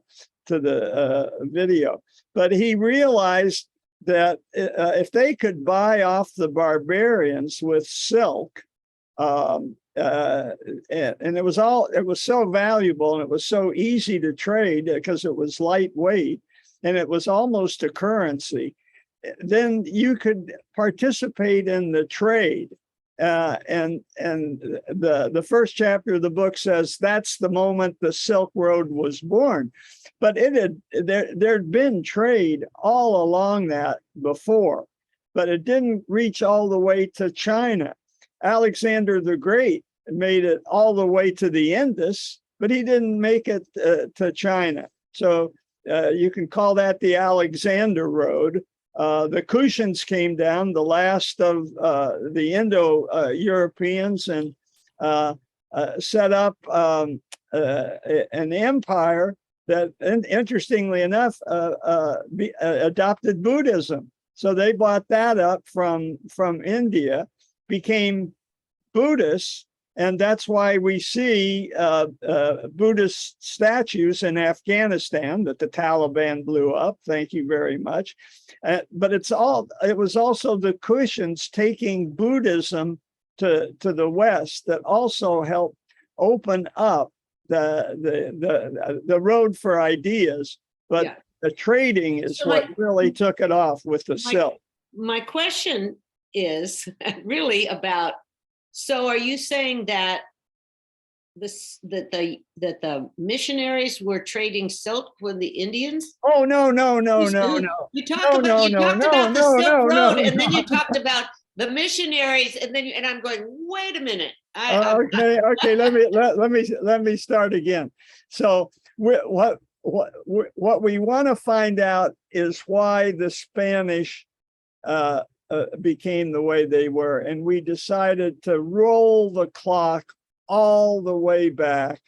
the video. But he realized that if they could buy off the barbarians with silk, and it was so valuable and it was so easy to trade because it was lightweight and it was almost a currency, then you could participate in the trade. And the first chapter of the book says that's the moment the Silk Road was born. But there'd been trade all along that before, but it didn't reach all the way to China. Alexander the Great made it all the way to the Indus, but he didn't make it to China. So you can call that the Alexander Road. The Kushans came down, the last of the Indo-Europeans, and set up an empire that, interestingly enough, adopted Buddhism. So they bought that up from India, became Buddhists, and that's why we see Buddhist statues in Afghanistan that the Taliban blew up. Thank you very much. But it was also the Kushans taking Buddhism to the West that also helped open up the road for ideas. But the trading is what really took it off with the silk. My question is really about, so are you saying that the missionaries were trading silk with the Indians? Oh, no. You talked about the Silk Road, and then you talked about the missionaries, and I'm going, wait a minute. Okay. Let me start again. So what we want to find out is why the Spanish became the way they were, and we decided to roll the clock all the way back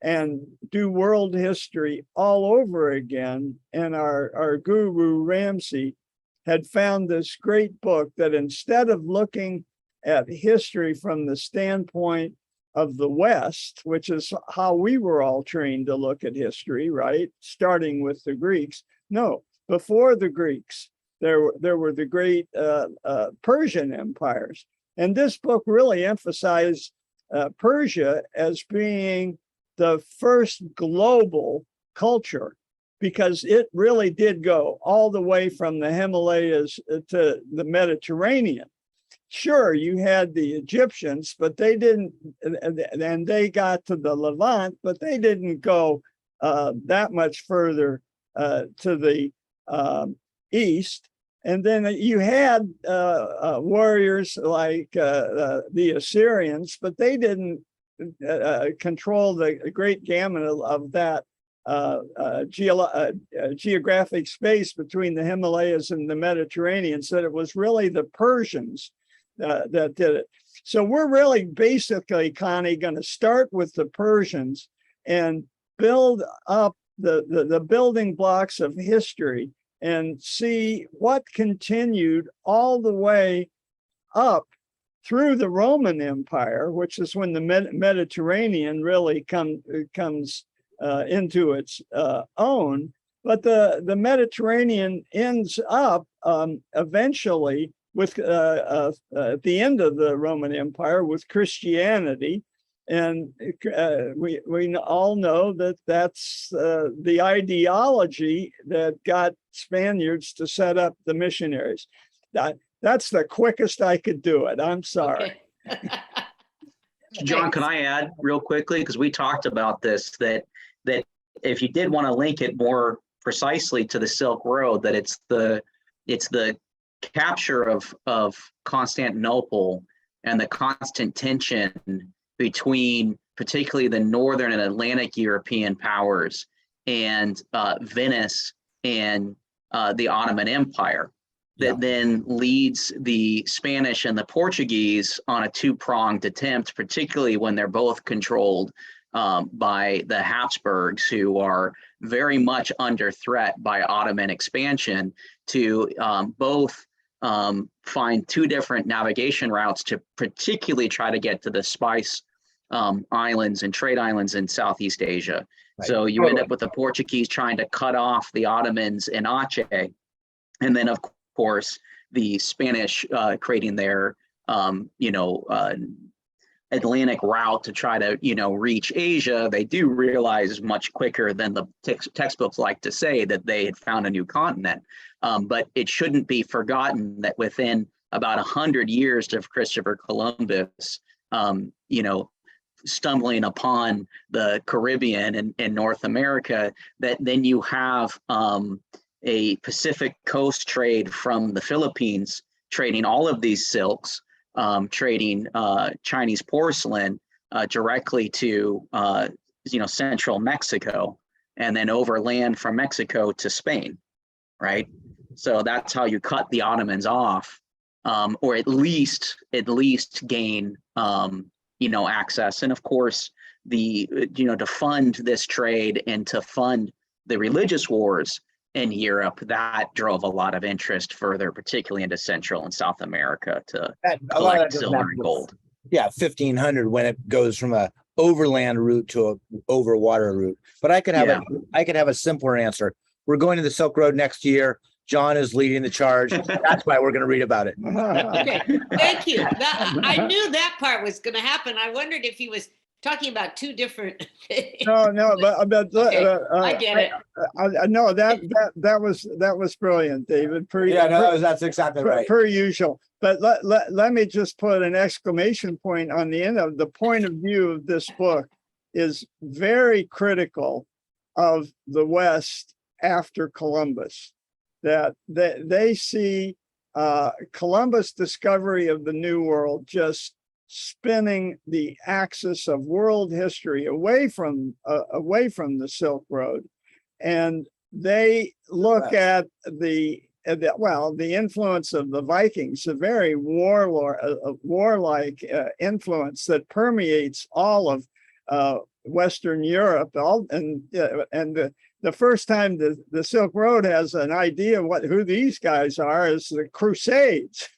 and do world history all over again. And our guru Ramsey had found this great book that, instead of looking at history from the standpoint of the West, which is how we were all trained to look at history, right? Starting with the Greeks. No, before the Greeks, there were the great Persian empires. And this book really emphasized Persia as being the first global culture, because it really did go all the way from the Himalayas to the Mediterranean. Sure, you had the Egyptians, but they didn't, and they got to the Levant, but they didn't go that much further to the east. And then you had warriors like the Assyrians, but they didn't control the great gamut of that geographic space between the Himalayas and the Mediterranean. So it was really the Persians that did it. So we're really basically, Connie, going to start with the Persians and build up the building blocks of history and see what continued all the way up through the Roman Empire, which is when the Mediterranean really comes into its own. But the Mediterranean ends up eventually with at the end of the Roman Empire with Christianity. And we all know that that's the ideology that got Spaniards to set up the missionaries. That's the quickest I could do it. I'm sorry. Okay. John, can I add real quickly? Because we talked about this, that if you did want to link it more precisely to the Silk Road, that it's the capture of Constantinople and the constant tension between particularly the Northern and Atlantic European powers and Venice and the Ottoman Empire that then leads the Spanish and the Portuguese on a two-pronged attempt, particularly when they're both controlled by the Habsburgs, who are very much under threat by Ottoman expansion, to both find two different navigation routes to particularly try to get to the spice islands and trade islands in Southeast Asia. Right. So you end up with the Portuguese trying to cut off the Ottomans in Aceh, and then of course the Spanish creating their Atlantic route to try to reach Asia. They do realize much quicker than the textbooks like to say that they had found a new continent. But it shouldn't be forgotten that within about 100 years of Christopher Columbus, stumbling upon the Caribbean and North America, that then you have a Pacific coast trade from the Philippines trading all of these silks, trading Chinese porcelain directly to central Mexico, and then overland from Mexico to Spain, right? So that's how you cut the Ottomans off, or at least gain access. And of course, to fund this trade and to fund the religious wars in Europe, that drove a lot of interest further, particularly into Central and South America, to collect silver and gold. Yeah, 1500 when it goes from a overland route to a over water route. But I could have a simpler answer. We're going to the Silk Road next year. John is leading the charge. That's why we're going to read about it. Okay, thank you. I knew that part was going to happen. I wondered if he was talking about two different things. No, but okay, I get it. No, that was brilliant, David. That's exactly right. Per usual. But let me just put an exclamation point on the end of the point of view of this book is very critical of the West after Columbus. That they see Columbus' discovery of the New World just spinning the axis of world history away from the Silk Road, and they look at the influence of the Vikings, a very warlike influence that permeates all of Western Europe, the first time the Silk Road has an idea of who these guys are is the Crusades.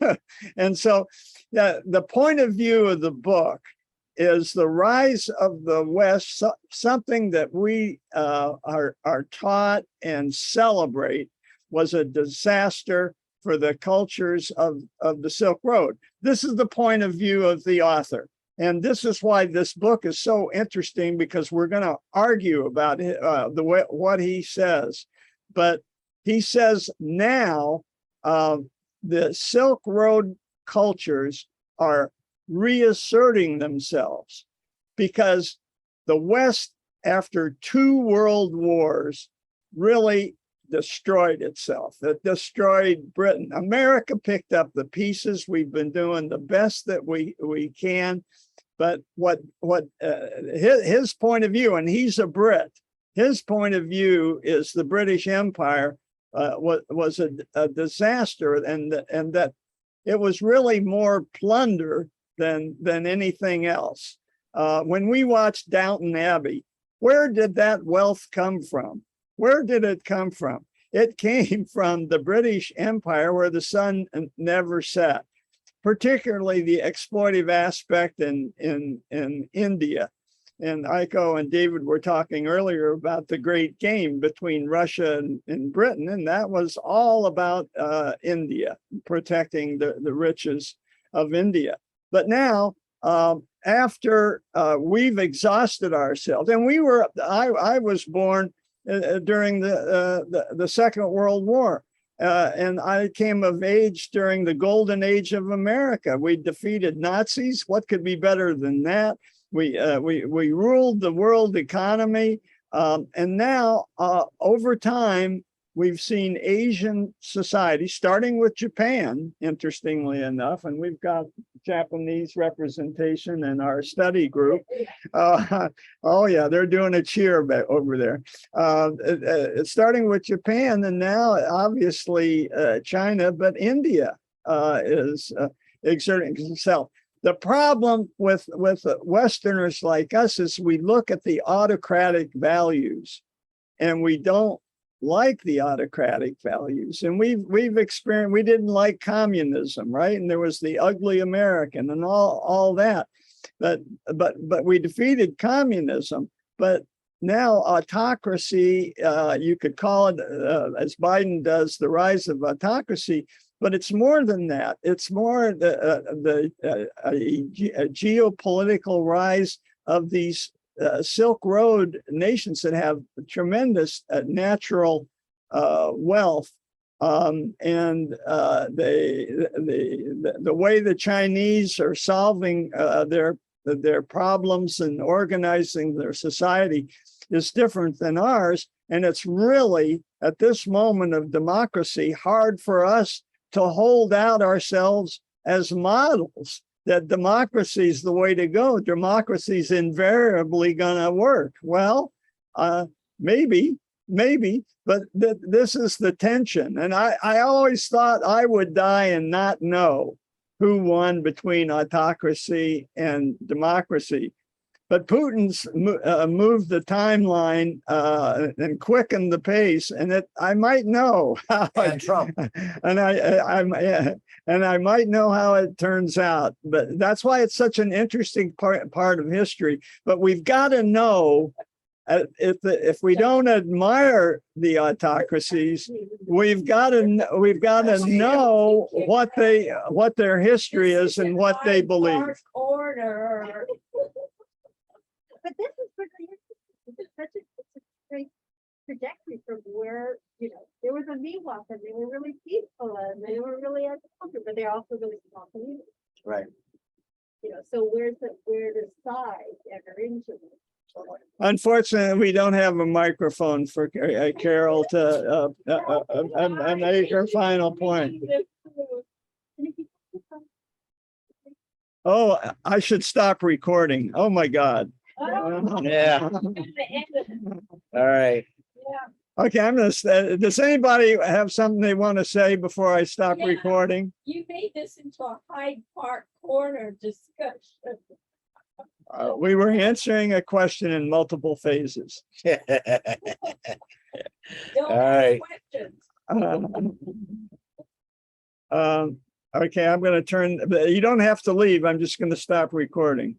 And so the point of view of the book is the rise of the West, something that we are taught and celebrate was a disaster for the cultures of the Silk Road. This is the point of view of the author. And this is why this book is so interesting, because we're going to argue about what he says. But he says now the Silk Road cultures are reasserting themselves because the West, after 2 world wars, really destroyed itself. It destroyed Britain. America picked up the pieces. We've been doing the best that we can. But his point of view, and he's a Brit, his point of view is the British Empire was a disaster, and that it was really more plunder than anything else. When we watched Downton Abbey, where did that wealth come from? Where did it come from? It came from the British Empire, where the sun never set. Particularly the exploitive aspect in India. And Aiko and David were talking earlier about the great game between Russia and Britain, and that was all about India, protecting the riches of India. But now, after we've exhausted ourselves, and I was born during the Second World War. and I came of age during the golden age of America. We defeated Nazis. What could be better than that? We ruled the world economy. And now, over time, we've seen Asian society, starting with Japan, interestingly enough, and we've got Japanese representation in our study group. Oh yeah, they're doing a cheer over there. Starting with Japan, and now obviously China, but India is exerting itself. The problem with Westerners like us is we look at the autocratic values, and we don't like the autocratic values. And we've experienced, we didn't like communism, right? And there was the ugly American and all that. But we defeated communism. But now autocracy, you could call it, as Biden does, the rise of autocracy. But it's more than that. It's more the geopolitical rise of these Silk Road nations that have tremendous natural wealth, and the way the Chinese are solving their problems and organizing their society is different than ours. And it's really, at this moment of democracy, hard for us to hold out ourselves as models that democracy is the way to go. Democracy is invariably going to work. Well, maybe, but this is the tension. And I always thought I would die and not know who won between autocracy and democracy. But Putin's moved the timeline and quickened the pace, and I might know. And Trump. And I might know how it turns out. But that's why it's such an interesting part of history. But we've got to know, if we don't admire the autocracies, we've got to know what their history is and what they believe. Corner. But this is really interesting. It's such a great trajectory from where, there was a Miwok and they were really peaceful and they were really agriculture, but they're also really small communities. Right. So where does size enter into it? Unfortunately, we don't have a microphone for Carol to make her final point. Oh, I should stop recording. Oh my God. Yeah. All right. Okay, I'm gonna. Does anybody have something they want to say before I stop Yeah. recording? You made this into a Hyde Park corner discussion. We were answering a question in multiple phases. Don't All right. ask questions. Okay, I'm going to turn. You don't have to leave. I'm just going to stop recording.